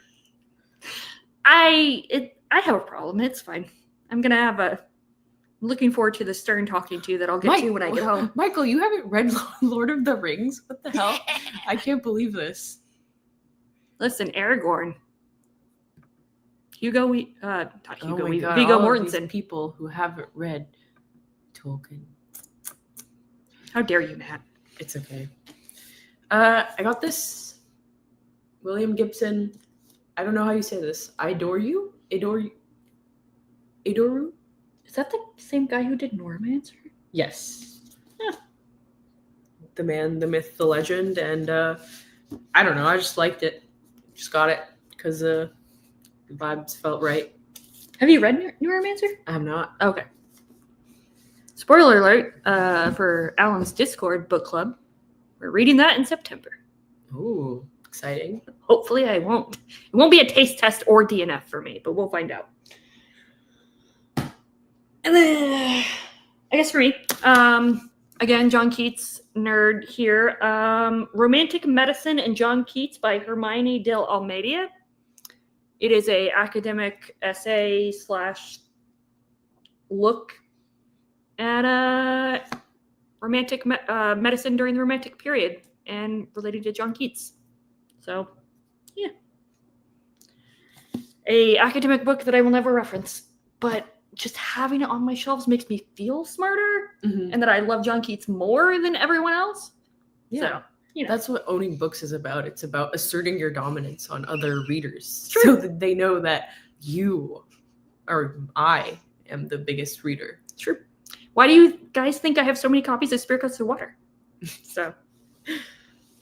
I have a problem. It's fine. I'm gonna have a. Looking forward to the stern talking to that I'll get to when I get home. Michael, you haven't read Lord of the Rings? What the hell? I can't believe this. Listen, Aragorn. Not Hugo Oh my Weaving, God, Viggo all of these Mortensen. people who haven't read Tolkien. How dare you, Matt? It's okay. I got this William Gibson. I don't know how you say this. Idoru? Idoru? Is that the same guy who did Normancer? Yes. Huh. The man, the myth, the legend, and I don't know. I just liked it. Just got it because the vibes felt right. Have you read Neuromancer? I have not. Okay. Spoiler alert for Alan's Discord book club. We're reading that in September. Ooh, exciting. Hopefully it won't be a taste test or DNF for me, but we'll find out. And then I guess for me, again, John Keats nerd here. Romantic Medicine and John Keats by Hermione de Almeida. It is a academic essay / look at romantic medicine during the Romantic period and related to John Keats. So, yeah. A academic book that I will never reference, but just having it on my shelves makes me feel smarter Mm-hmm. and that I love John Keats more than everyone else. Yeah. So, you know. That's what owning books is about. It's about asserting your dominance on other readers True. so that they know that you or I am the biggest reader. True. Why do you guys think I have so many copies of Spirit Goes to Water? So,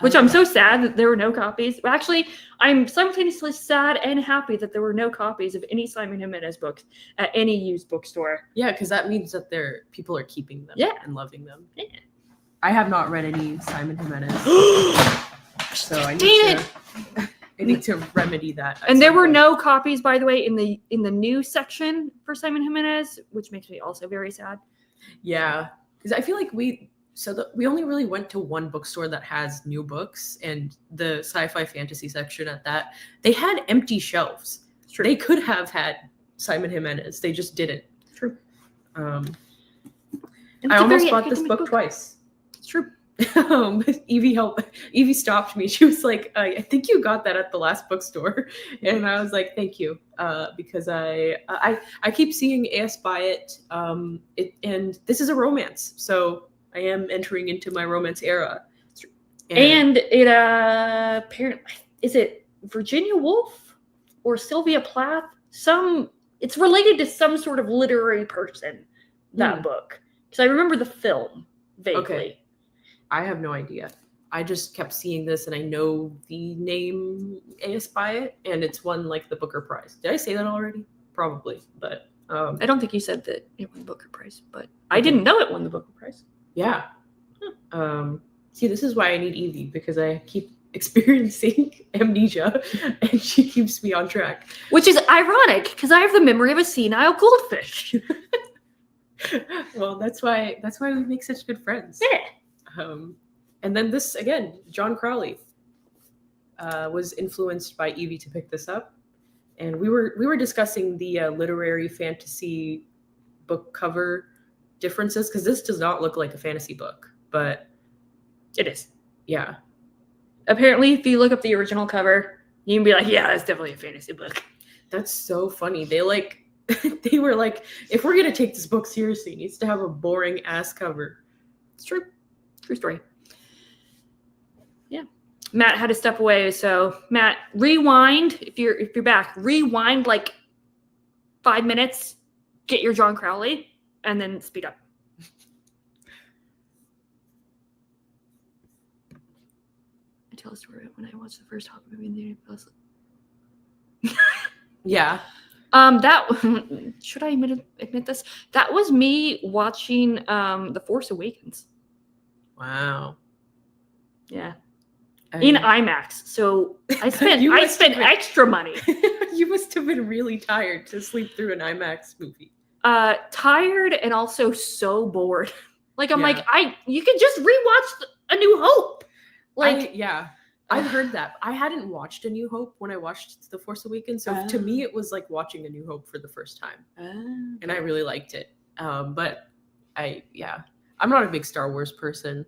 Which I'm so sad that there were no copies. But actually, I'm simultaneously sad and happy that there were no copies of any Simon Jimenez books at any used bookstore. Yeah, because that means that people are keeping them and loving them. Yeah. I have not read any Simon Jimenez, so I need to remedy that. And there were no copies, by the way, in the new section for Simon Jimenez, which makes me also very sad. Yeah, because I feel like we only really went to one bookstore that has new books, and the sci-fi fantasy section at that, they had empty shelves. True. They could have had Simon Jimenez. They just didn't. True. I almost bought this book twice. It's true. Evie stopped me. She was like, I think you got that at the last bookstore. And I was like, thank you. Because I keep seeing AS buy it. And this is a romance. So I am entering into my romance era. And it apparently, is it Virginia Woolf or Sylvia Plath? It's related to some sort of literary person, that book. Because I remember the film vaguely. Okay. I have no idea. I just kept seeing this, and I know the name AS by it, and it's won like the Booker Prize. Did I say that already? Probably, but I don't think you said that it won the Booker Prize, but I didn't know it won the Booker Prize. Yeah. See, this is why I need Evie, because I keep experiencing amnesia, and she keeps me on track. Which is ironic, because I have the memory of a senile goldfish. Well, that's why we make such good friends. Yeah. And then this again, John Crowley was influenced by Evie to pick this up, and we were discussing the literary fantasy book cover differences, because this does not look like a fantasy book, but it is. Yeah. Apparently, if you look up the original cover, you can be like, yeah, it's definitely a fantasy book. That's so funny. They were like, if we're gonna take this book seriously, it needs to have a boring ass cover. It's true. True story. Yeah. Matt had to step away, so Matt, rewind. If you're back, rewind like 5 minutes, get your John Crowley, and then speed up. I tell a story when I watched the first Hobbit movie in the Universal. Yeah. That should I admit this? That was me watching The Force Awakens. Wow. Yeah. In IMAX. So I spent extra money. You must have been really tired to sleep through an IMAX movie. Tired and also so bored. Like I'm like, you could just rewatch A New Hope. Like I've heard that. I hadn't watched A New Hope when I watched The Force Awakens, so to me it was like watching A New Hope for the first time. And I really liked it. But I'm not a big Star Wars person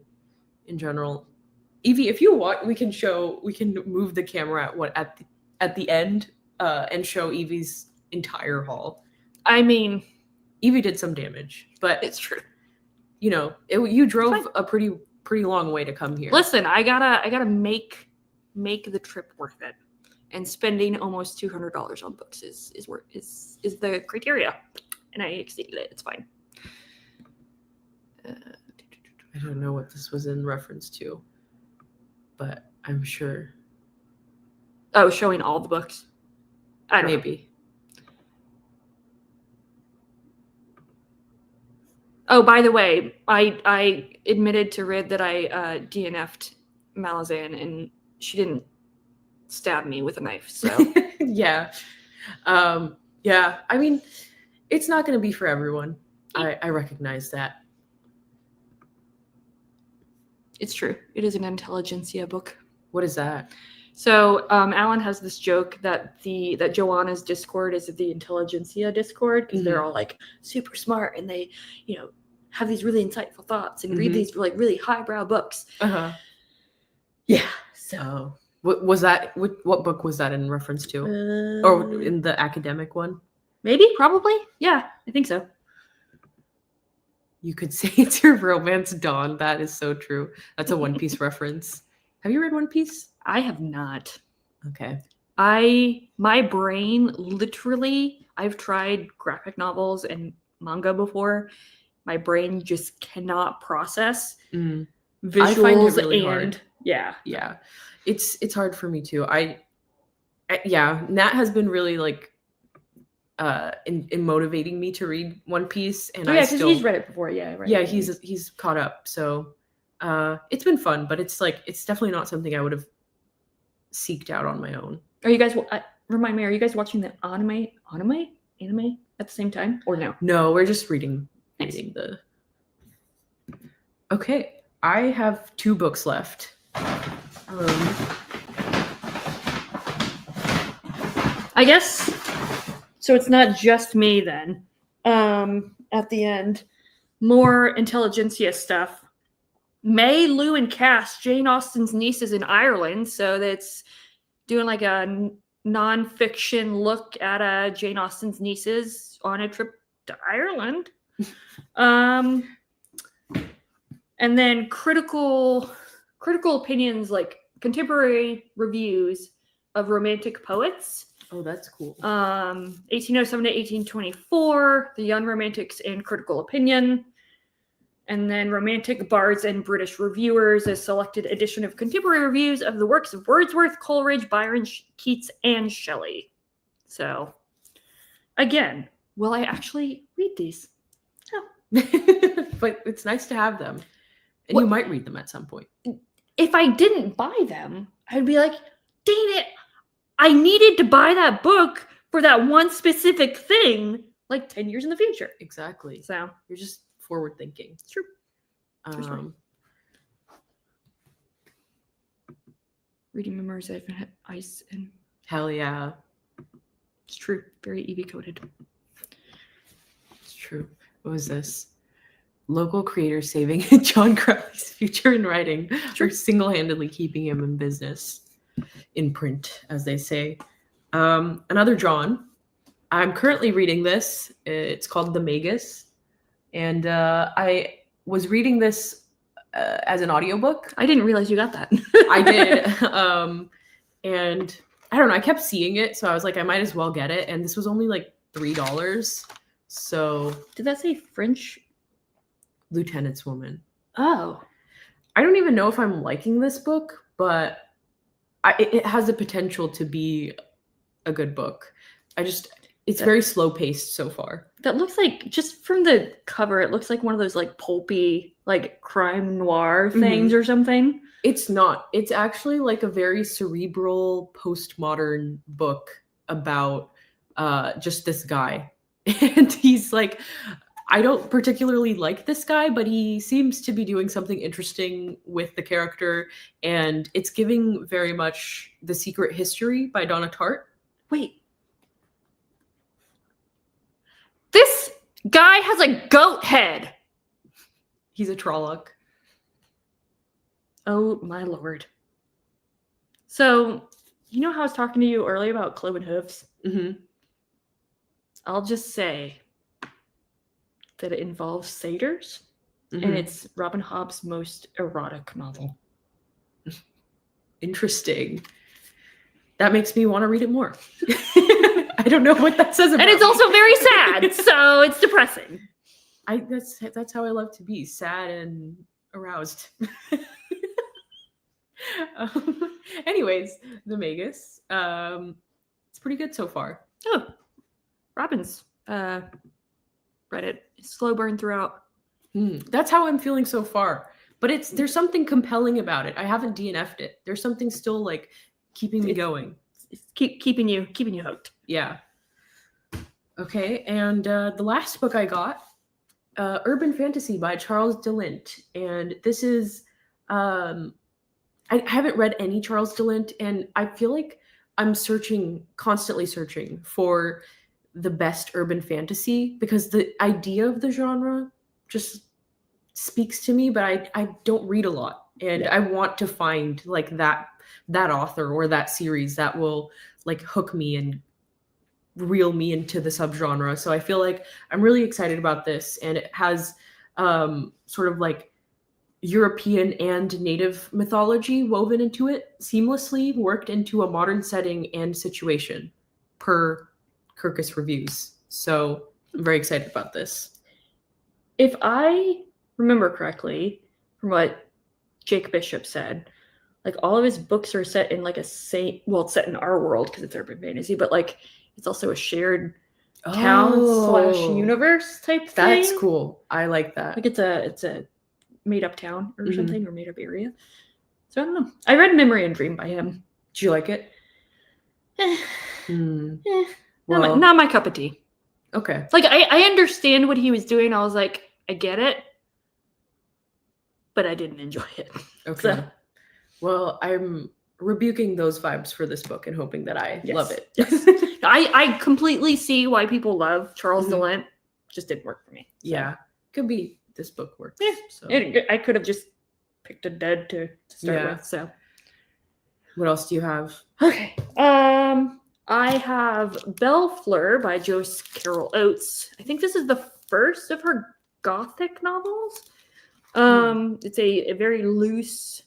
in general. Evie, if you want, we can move the camera at the end and show Evie's entire haul. I mean, Evie did some damage, but it's true. You know, you drove a pretty long way to come here. Listen, I gotta make the trip worth it, and spending almost $200 on books is the criteria, and I exceeded it. It's fine. I don't know what this was in reference to, but I'm sure. Oh, showing all the books. I don't know. Oh, by the way, I admitted to Rid that I DNF'd Malazan, and she didn't stab me with a knife. So yeah. I mean, it's not going to be for everyone. I recognize that. It's true. It is an intelligentsia book. What is that? So Alan has this joke that Joanna's Discord is the intelligentsia Discord, because they're all like super smart, and they, have these really insightful thoughts and read these like really highbrow books. Yeah. So what was that? What book was that in reference to? Or in the academic one? Maybe, probably. Yeah, I think so. You could say it's your romance, Dawn. That is so true. That's a One Piece reference. Have you read One Piece? I have not. Okay. My brain literally, I've tried graphic novels and manga before. My brain just cannot process visuals I find it really and hard. yeah. Yeah, it's hard for me too. Yeah, Nat has been really like in motivating me to read One Piece, and Oh yeah, because he's read it before. Yeah, right. Yeah, he's caught up. So it's been fun, but it's definitely not something I would have seeked out on my own. Are you guys remind me? Are you guys watching the anime at the same time or no? No, we're just reading Nice. the. Okay, I have 2 books left. I guess so. It's not just me then. At the end, more intelligentsia stuff. May, Lou, and Cass, Jane Austen's nieces in Ireland. So that's doing like a non-fiction look at Jane Austen's nieces on a trip to Ireland. And then critical opinions, like contemporary reviews of romantic poets. Oh, that's cool. 1807 to 1824, The Young Romantics and Critical Opinion. And then Romantic Bards and British Reviewers, a selected edition of contemporary reviews of the works of Wordsworth, Coleridge, Byron, Keats, and Shelley. So, again, will I actually read these? No. But it's nice to have them. And What- you might read them at some point. If I didn't buy them, I'd be like, dang it, I needed to buy that book for that one specific thing like 10 years in the future. Exactly. So, You're just forward thinking. it's true. right. Reading memoirs of ice and Hell yeah. it's true. Very EV coded. It's true. What was this? Local creators saving John Crowley's future in writing, or single-handedly keeping him in business, in print, as they say. Another John. I'm currently reading this. It's called The Magus, and I was reading this as an audiobook. I didn't realize you got that. I did, and I don't know. I kept seeing it, so I was like, I might as well get it. And this was only like $3. So, Did that say French? Lieutenant's Woman. Oh, I don't even know if I'm liking this book, but it has the potential to be a good book. It's very slow paced so far. that looks like, just from the cover, it looks like one of those like pulpy, like crime noir things or something. It's not. It's actually like a very cerebral postmodern book about just this guy. And he's like, I don't particularly like this guy, but he seems to be doing something interesting with the character. And it's giving very much The Secret History by Donna Tartt. Wait. This guy has a goat head. He's a Trolloc. Oh my lord. So, you know how I was talking to you earlier about cloven hooves? Mm-hmm. I'll just say that it involves satyrs, Mm-hmm. and it's Robin Hobb's most erotic novel. Interesting. That makes me want to read it more. I don't know what that says about And it's me. also very sad, so it's depressing. That's how I love to be, sad and aroused. Anyways, The Magus. It's pretty good so far. Oh, Robin's read it. Slow burn throughout. That's how I'm feeling so far. But there's something compelling about it. I haven't DNF'd it. There's something still like keeping me going. It's keeping you hooked. Yeah. Okay, and the last book I got, Urban Fantasy by Charles DeLint, and this is I haven't read any Charles DeLint, and I feel like I'm constantly searching for the best urban fantasy, because the idea of the genre just speaks to me, but I don't read a lot, and I want to find like that author or that series that will like hook me and reel me into the subgenre. So I feel like I'm really excited about this, and it has sort of like European and native mythology woven into it, seamlessly worked into a modern setting and situation, per Kirkus Reviews. So I'm very excited about this. If I remember correctly, from what Jake Bishop said, like all of his books are set in like it's set in our world because it's urban fantasy, but like it's also a shared town / universe type thing. That's cool. I like that. Like it's a made up town or something, or made up area. So I don't know. I read Memory and Dream by him. Did you like it? Well, Not my cup of tea. Okay. Like I understand what he was doing. I was like, I get it, but I didn't enjoy it. Okay. So. Well, I'm rebuking those vibes for this book and hoping that I love it. Yes. I completely see why people love Charles Dellent. Just didn't work for me. So. Yeah. Could be this book works. Yeah. So. I could have just picked a dead to start with. So. What else do you have? Okay. I have Bellefleur by Joyce Carol Oates. I think this is the first of her Gothic novels. It's a very loose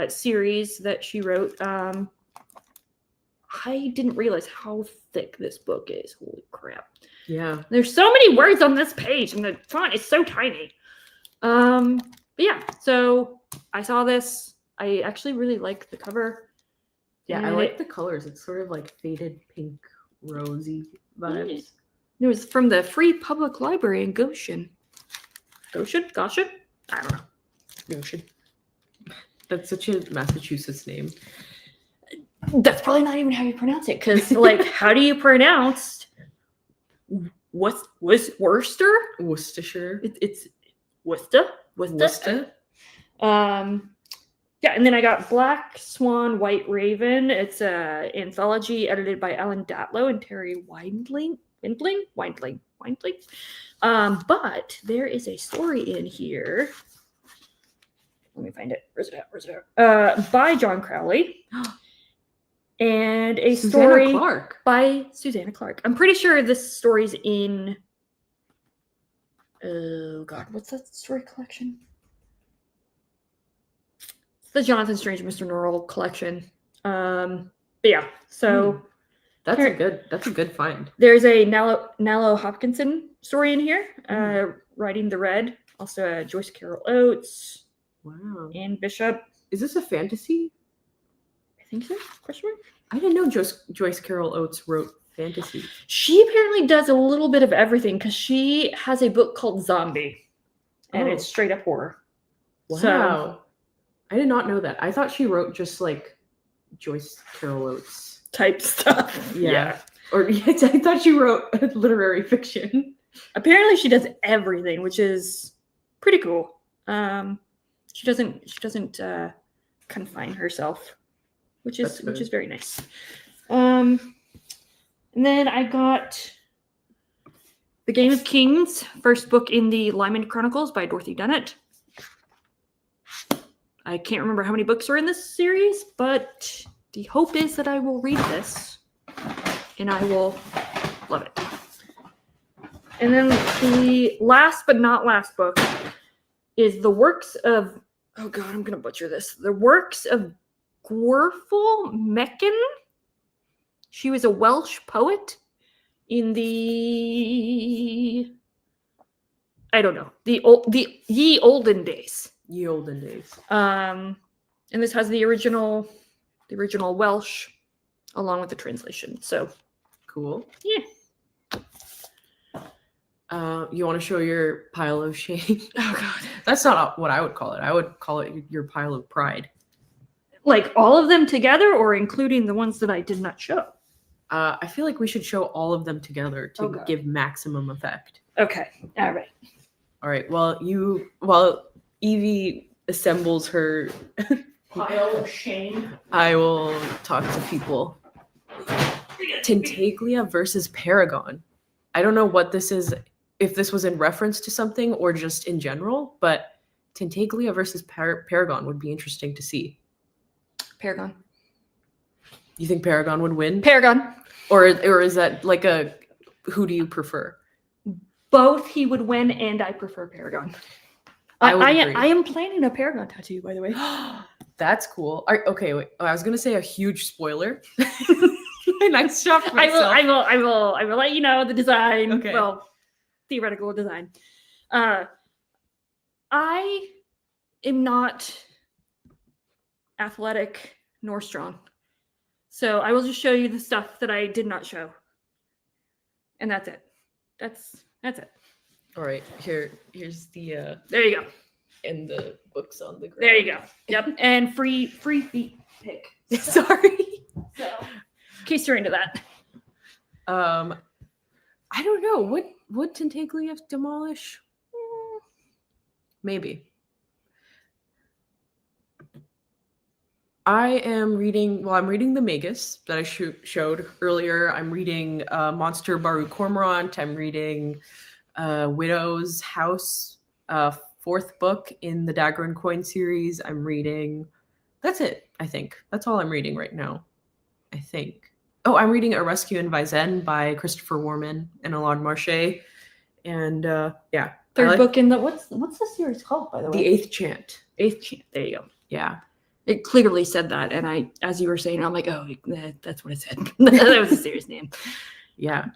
series that she wrote. I didn't realize how thick this book is. Holy crap. Yeah. There's so many words on this page and the font is so tiny. But yeah, so I saw this. I actually really like the cover. Yeah, I like the colors. It's sort of like faded pink, rosy vibes. It was from the Free Public Library in Goshen. Goshen? I don't know. Goshen. That's such a Massachusetts name. That's probably not even how you pronounce it, because like, how do you pronounce Worcester? Worcestershire. It's Worcester. Yeah, and then I got Black Swan, White Raven. It's a anthology edited by Ellen Datlow and Terry Windling. But there is a story in here. Let me find it. Where's it at? By John Crowley. And a story by Susanna Clark. I'm pretty sure this story's in... Oh, God. What's that story collection? The Jonathan Strange Mr. Norrell collection. But yeah, so that's a good find. There's a Nalo Hopkinson story in here. Writing the Red. Also Joyce Carol Oates. Wow. Anne Bishop. Is this a fantasy? I think so. Question mark? I didn't know Joyce Carol Oates wrote fantasy. She apparently does a little bit of everything because she has a book called Zombie. And it's straight up horror. Wow. So, I did not know that. I thought she wrote just like Joyce Carol Oates type stuff. Yeah. Or I thought she wrote literary fiction. Apparently she does everything, which is pretty cool. She doesn't confine herself, which is very nice. And then I got The Game of Kings, first book in the Lyman Chronicles by Dorothy Dennett. I can't remember how many books are in this series, but the hope is that I will read this and I will love it. And then the last but not last book is the works of, oh God, I'm going to butcher this. The works of Gwerfyl Meccan. She was a Welsh poet in the, I don't know, the olden days. Ye olden days. And this has the original Welsh along with the translation. So cool. Yeah. You want to show your pile of shame? Oh God. That's not what I would call it. I would call it your pile of pride. Like all of them together or including the ones that I did not show? I feel like we should show all of them together to give maximum effect. Okay. All right. All right. While Evie assembles her pile of shame, I will talk to people. Tintaglia versus Paragon. I don't know what this is, if this was in reference to something or just in general, but Tintaglia versus Paragon would be interesting to see. Paragon. You think Paragon would win? Paragon. Or is that like a, who do you prefer? Both he would win, and I prefer Paragon. I am planning a Paragon tattoo, by the way. That's cool. Okay, wait. I was gonna say a huge spoiler. And I stopped myself. I will let you know the design. Okay. Well, theoretical design. am not athletic nor strong. So I will just show you the stuff that I did not show. And that's it. That's it. All right, here's the There you go. and the books on the ground. There you go. Yep. And free feet pick. Sorry. So in case you're into that. I don't know. Would Tentaglia demolish? Maybe. I'm reading the Magus that I showed earlier. I'm reading Monster Baru Cormorant. I'm reading Widow's House, fourth book in the Dagger and Coin series. I'm reading, that's it, I think. That's all I'm reading right now, I think. Oh, I'm reading A Rescue in Vizen by Christopher Warman and Alain Marche. And yeah. Third book in the, what's the series called, by the way? The Eighth Chant. Eighth Chant. There you go. Yeah. It clearly said that, and I, as you were saying, I'm like, oh, that's what it said. That was a serious name. Yeah.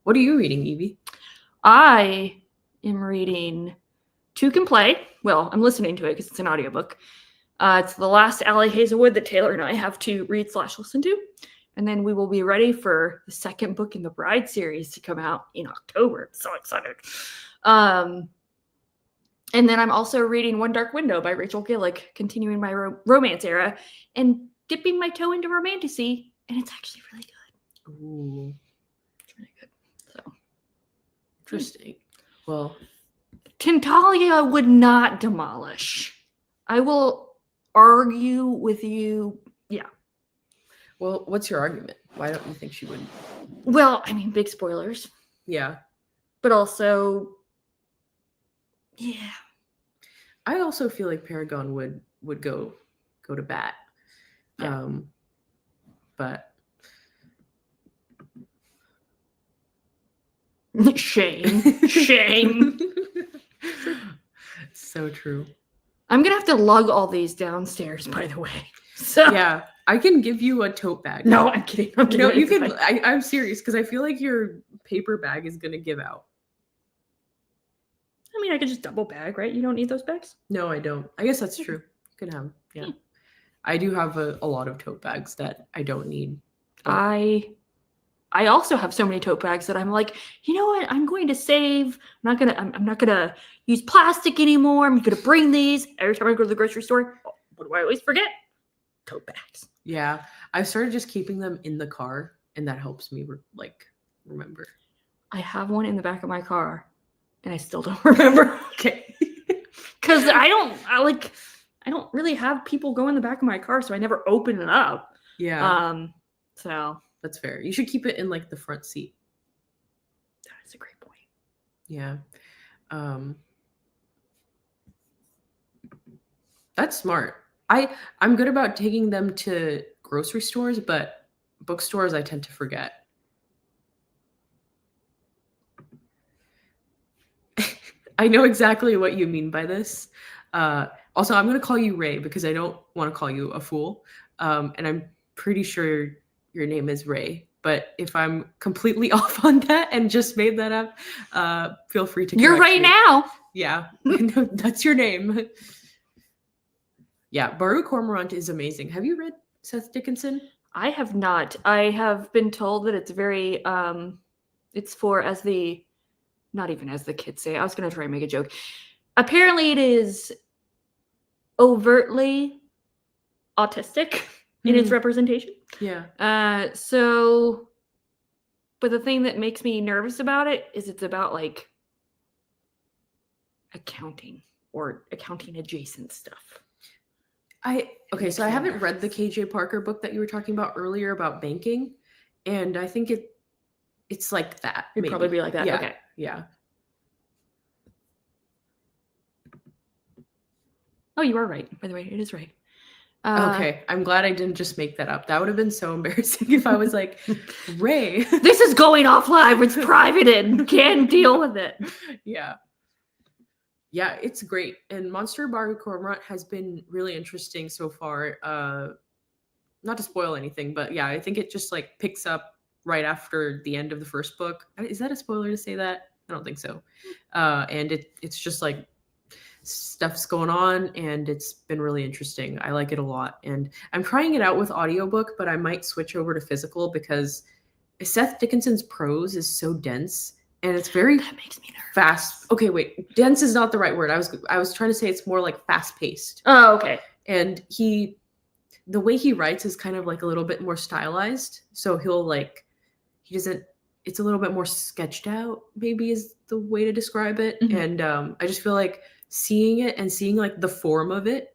What are you reading, Evie? I am reading Two Can Play. Well, I'm listening to it because it's an audiobook. It's the last Allie Hazelwood that Taylor and I have to read / listen to. And then we will be ready for the second book in the Bride series to come out in October. I'm so excited. And then I'm also reading One Dark Window by Rachel Gillick, continuing my romance era and dipping my toe into romantasy. And it's actually really good. Ooh. It's really good. So Interesting. Well, Tentalia would not demolish. I will argue with you. Yeah. Well, what's your argument? Why don't you think she would? Well, I mean, big spoilers. Yeah. But also, yeah. I also feel like Paragon would go to bat. Yeah. But shame. So true. I'm gonna have to lug all these downstairs, by the way. So yeah, I can give you a tote bag. No, I'm kidding. No, you can. I'm serious because I feel like your paper bag is gonna give out. I mean, I could just double bag, right? You don't need those bags? No, I don't. I guess that's true. You can have. Yeah, I do have a lot of tote bags that I don't need. I also have so many tote bags that I'm like, you know what? I'm going to save. I'm not gonna use plastic anymore. I'm gonna bring these every time I go to the grocery store. Oh, what do I always forget? Tote bags. Yeah, I've started just keeping them in the car, and that helps me remember. I have one in the back of my car, and I still don't remember. Okay, because I don't really have people go in the back of my car, so I never open it up. Yeah. So that's fair. You should keep it in like the front seat. That is a great point. Yeah. That's smart. I'm good about taking them to grocery stores, but bookstores I tend to forget. I know exactly what you mean by this. Also, I'm going to call you Ray because I don't want to call you a fool. And I'm pretty sure your name is Ray. But if I'm completely off on that and just made that up, feel free to correct You're Ray me. now. Yeah, that's your name. Yeah, Baru Cormorant is amazing. Have you read Seth Dickinson? I have not. I have been told that it's very, it's for, not even as the kids say. I was going to try and make a joke. Apparently it is overtly autistic in its representation. Yeah. But the thing that makes me nervous about it is it's about like accounting or accounting adjacent stuff. So I haven't read the KJ Parker book that you were talking about earlier about banking, and I think it's like that. It'd probably be like that. Yeah. Okay. Yeah. Oh, you are right. By the way, it is right. Okay, I'm glad I didn't just make that up. That would have been so embarrassing if I was like, Ray. This is going off live. It's private and can't deal with it. Yeah. Yeah, it's great. And Monster Baru Cormorant has been really interesting so far. Not to spoil anything, but yeah, I think it just like picks up right after the end of the first book. Is that a spoiler to say that? I don't think so. And it's just like stuff's going on, and it's been really interesting. I like it a lot, and I'm trying it out with audiobook, but I might switch over to physical because Seth Dickinson's prose is so dense, and it's very That makes me nervous. fast. Okay, wait, dense is not the right word. I was trying to say it's more like fast paced. Oh, okay. And the way he writes is kind of like a little bit more stylized. So it's a little bit more sketched out, maybe is the way to describe it. Mhm. And I just feel like seeing it and seeing like the form of it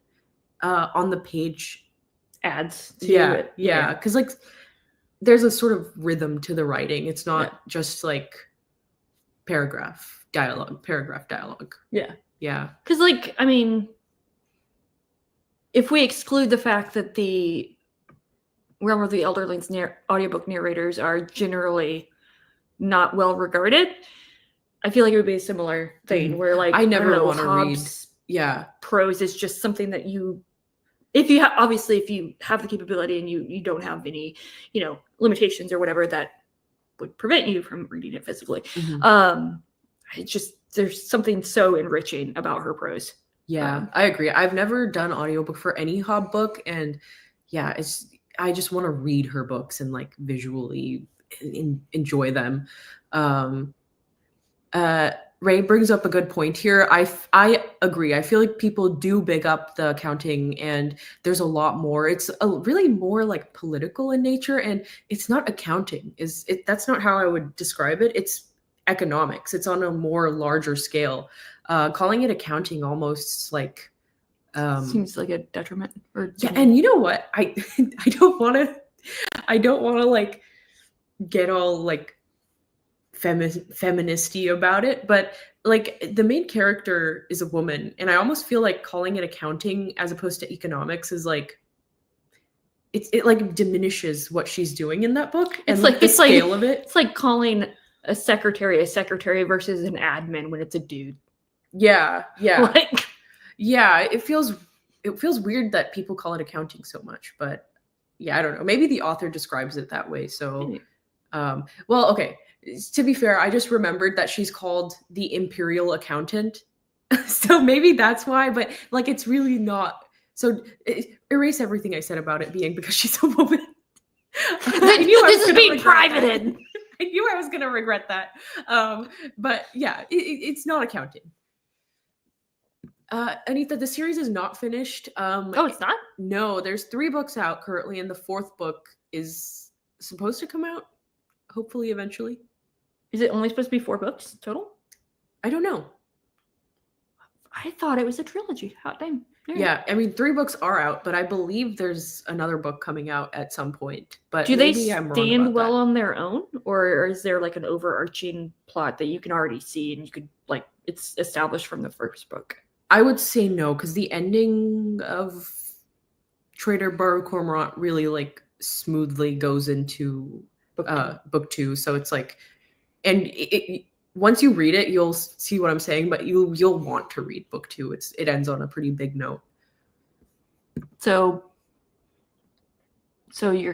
on the page. Adds to Yeah. it. Yeah. Cause like there's a sort of rhythm to the writing. It's not just like paragraph dialogue. Yeah. Yeah. Because, like, I mean, if we exclude the fact that the Realm of the Elderlings audiobook narrators are generally not well regarded, I feel like it would be a similar thing where, like, I never want to read. Hobbes' Yeah. prose is just something that if you have the capability and you don't have any, limitations or whatever that would prevent you from reading it physically. Mhm. There's something so enriching about her prose. Yeah, I agree. I've never done audiobook for any Hobb book, and yeah, I just want to read her books and like visually enjoy them. Ray brings up a good point here. I agree. I feel like people do big up the accounting, and there's a lot more. It's really more like political in nature, and it's not accounting. That's not how I would describe it. It's economics. It's on a more larger scale. Calling it accounting almost like seems like a detriment. Yeah, and you know what? I don't want to like get all like feministy about it, but like the main character is a woman, and I almost feel like calling it accounting as opposed to economics is like it like diminishes what she's doing in that book and It's like the scale of it. It's like calling a secretary versus an admin when it's a dude. Yeah. Like, yeah, it feels weird that people call it accounting so much, but yeah, I don't know. Maybe the author describes it that way. So, well, okay. To be fair, I just remembered that she's called the Imperial Accountant. So maybe that's why, but like it's really not. So erase everything I said about it being because she's a woman. This is being privated. I knew I was going to regret that. But yeah, it's not accounting. Anita, the series is not finished. Oh, it's not? No, there's 3 books out currently, and the 4th book is supposed to come out, hopefully, eventually. Is it only supposed to be 4 books total? I don't know. I thought it was a trilogy. Hot damn. Yeah, I mean, 3 books are out, but I believe there's another book coming out at some point. But do they stand well on their own, or is there like an overarching plot that you can already see and you could like it's established from the first book? I would say no, because the ending of Trader Bar Cormorant really like smoothly goes into book 2. So it's like, and once you read it, you'll see what I'm saying, but you'll want to read book 2. It ends on a pretty big note. So you're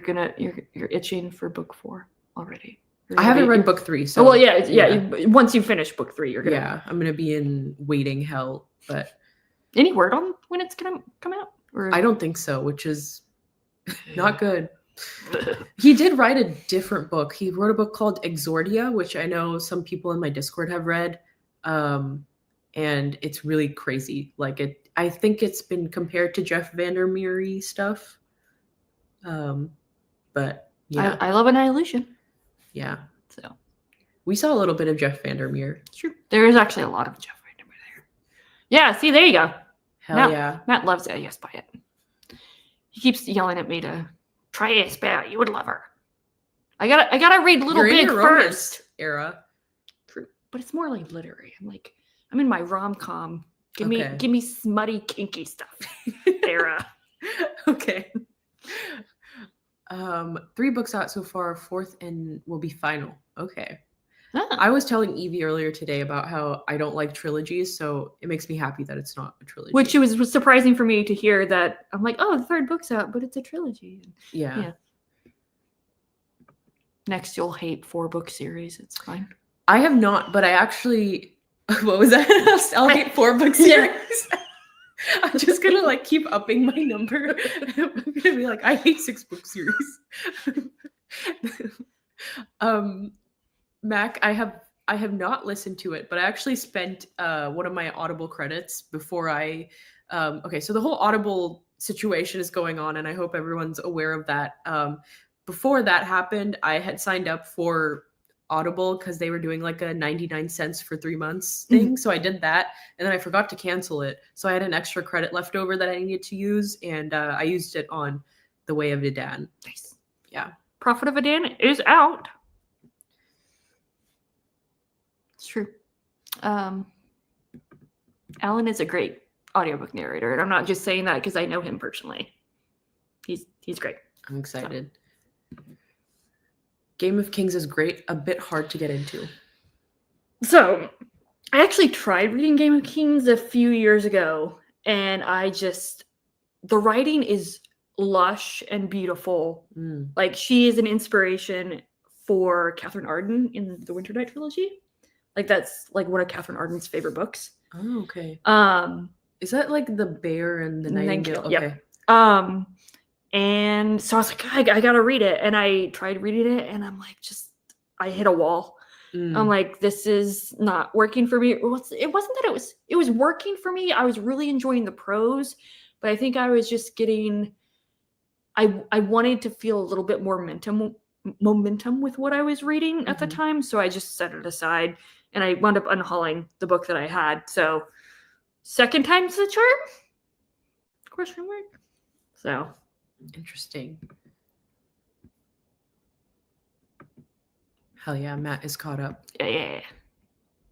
itching for book 4 already. I haven't read book 3. So well, yeah. Once you finish book 3, you're gonna. Yeah, I'm gonna be in waiting hell. But any word on when it's gonna come out? Or I don't think so, which is not good. He did write a different book. He wrote a book called Exordia, which I know some people in my Discord have read, and it's really crazy. Like I think it's been compared to Jeff Vandermeer stuff. But yeah, I love Annihilation. Yeah. So we saw a little bit of Jeff Vandermeer. Sure. There is actually a lot of Jeff Vandermeer there. Yeah, see, there you go. Hell yeah. Matt loves it. Yes, buy it. He keeps yelling at me to try it, spell. You would love her. I gotta read Little Big first. Era. True. But it's more like literary. I'm in my rom-com. Give me smutty, kinky stuff. Era. Okay. 3 books out so far. 4th and will be final. Okay. I was telling Evie earlier today about how I don't like trilogies, so it makes me happy that it's not a trilogy. Which was surprising for me to hear that. I'm like, oh, the 3rd book's out, but it's a trilogy. Yeah. Next, you'll hate 4-book series. It's fine. I have not, but I actually What was that? I'll get 4-book series. I'm just gonna like keep upping my number. I'm gonna be like, I hate 6-book series. Mac, I have not listened to it, but I actually spent one of my Audible credits before I okay, so the whole Audible situation is going on, and I hope everyone's aware of that. Before that happened, I had signed up for Audible because they were doing like a 99 cents for 3 months thing. So I did that, and then I forgot to cancel it. So I had an extra credit left over that I needed to use, and I used it on The Way of Adan. Nice. Yeah. Prophet of Adan is out. It's true. Alan is a great audiobook narrator, and I'm not just saying that because I know him personally. He's great. I'm excited. Game of Kings is great, a bit hard to get into. So, I actually tried reading Game of Kings a few years ago, and the writing is lush and beautiful. Like, she is an inspiration for Catherine Arden in the Winternight trilogy. Like, that's like one of Catherine Arden's favorite books. Oh, okay. Is that like The Bear and the Nightingale? Okay. Yep. And so I was like, I gotta read it. And I tried reading it, and I'm like, I hit a wall. I'm like, this is not working for me. It wasn't that it was working for me. I was really enjoying the prose, but I think I was just getting, I wanted to feel a little bit more momentum with what I was reading at the time. So I just set it aside, and I wound up unhauling the book that I had. So second time's the charm? Question mark. So interesting. Hell yeah, Matt is caught up. Yeah.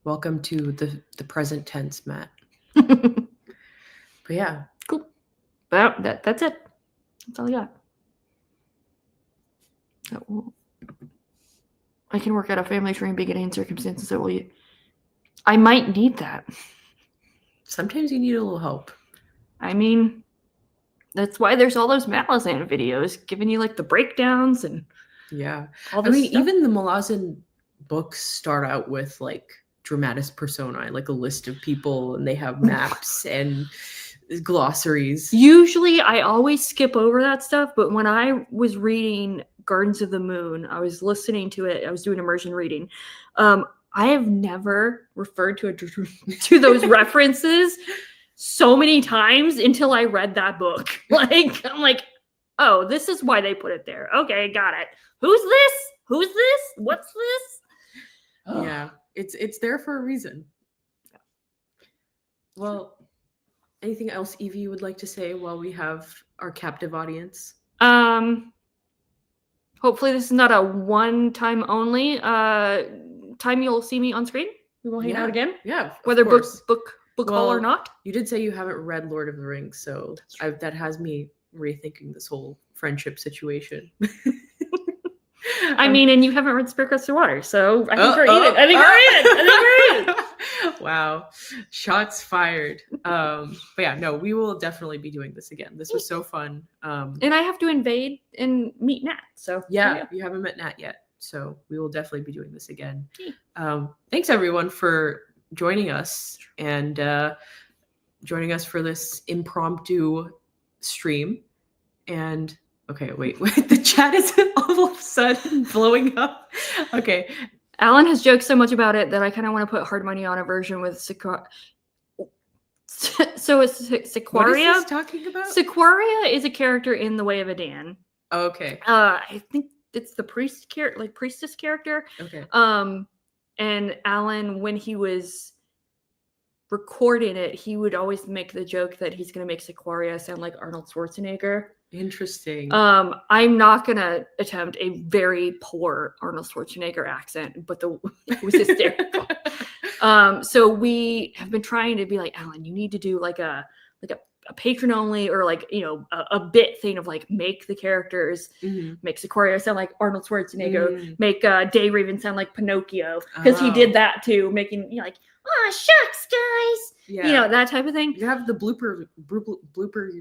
Welcome to the present tense, Matt. But yeah. Cool. But that's it. That's all I got. I can work out a family tree in beginning circumstances that will. I might need that. Sometimes you need a little help. I mean, that's why there's all those Malazan videos giving you like the breakdowns and yeah. all this stuff. Even the Malazan books start out with like dramatis personae, like a list of people, and they have maps and glossaries. Usually I always skip over that stuff, but when I was reading Gardens of the Moon, I was listening to it. I was doing immersion reading. I have never referred to those references so many times until I read that book. Like, I'm like, oh, this is why they put it there. Okay, got it. Who's this? Who's this? What's this? Oh. Yeah, it's there for a reason. Well, anything else, Evie, you would like to say while we have our captive audience? Hopefully this is not a one-time only time you'll see me on screen. We will hang out again. Yeah, whether book haul or not. You did say you haven't read Lord of the Rings, so that has me rethinking this whole friendship situation. I mean, and you haven't read Spirit Crusted Water, so I think we're even. I think we're even. Wow, shots fired. But yeah, no, we will definitely be doing this again. This was so fun. And I have to invade and meet Nat. So yeah, you haven't met Nat yet, so we will definitely be doing this again. Thanks everyone for joining us and joining us for this impromptu stream. And okay, wait, the chat is all of a sudden blowing up. Okay. Alan has joked so much about it that I kind of want to put hard money on a version with Sequoia. So it's Sequoia. What is this talking about? Sequoia is a character in The Way of Adan. Okay. I think it's the priestess character. Okay. And Alan, when he was recording it, he would always make the joke that he's going to make Sequoia sound like Arnold Schwarzenegger. Interesting. I'm not going to attempt a very poor Arnold Schwarzenegger accent, but it was hysterical. So we have been trying to be like, Alan, you need to do like a patron only or like, a bit thing of like make the characters, make Sequoia sound like Arnold Schwarzenegger, make Day Raven sound like Pinocchio, because he did that too, making like, oh shucks guys, that type of thing. You have the blooper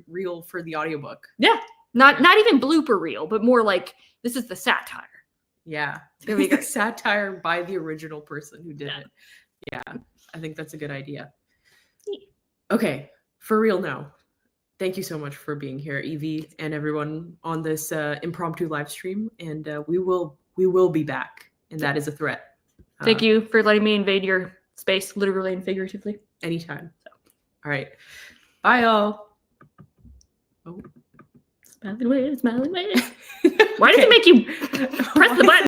reel for the audiobook. Yeah, not even blooper reel, but more like this is the satire. Yeah, it's gonna be a satire by the original person who did it. Yeah, I think that's a good idea. Yeah. Okay, for real now. Thank you so much for being here, Evie, and everyone on this impromptu live stream. And we will be back, and that is a threat. Thank you for letting me invade your space, literally and figuratively. Anytime. All right. Bye, y'all. Oh. Smiling ways, smiling ways. Why does it make you press the button?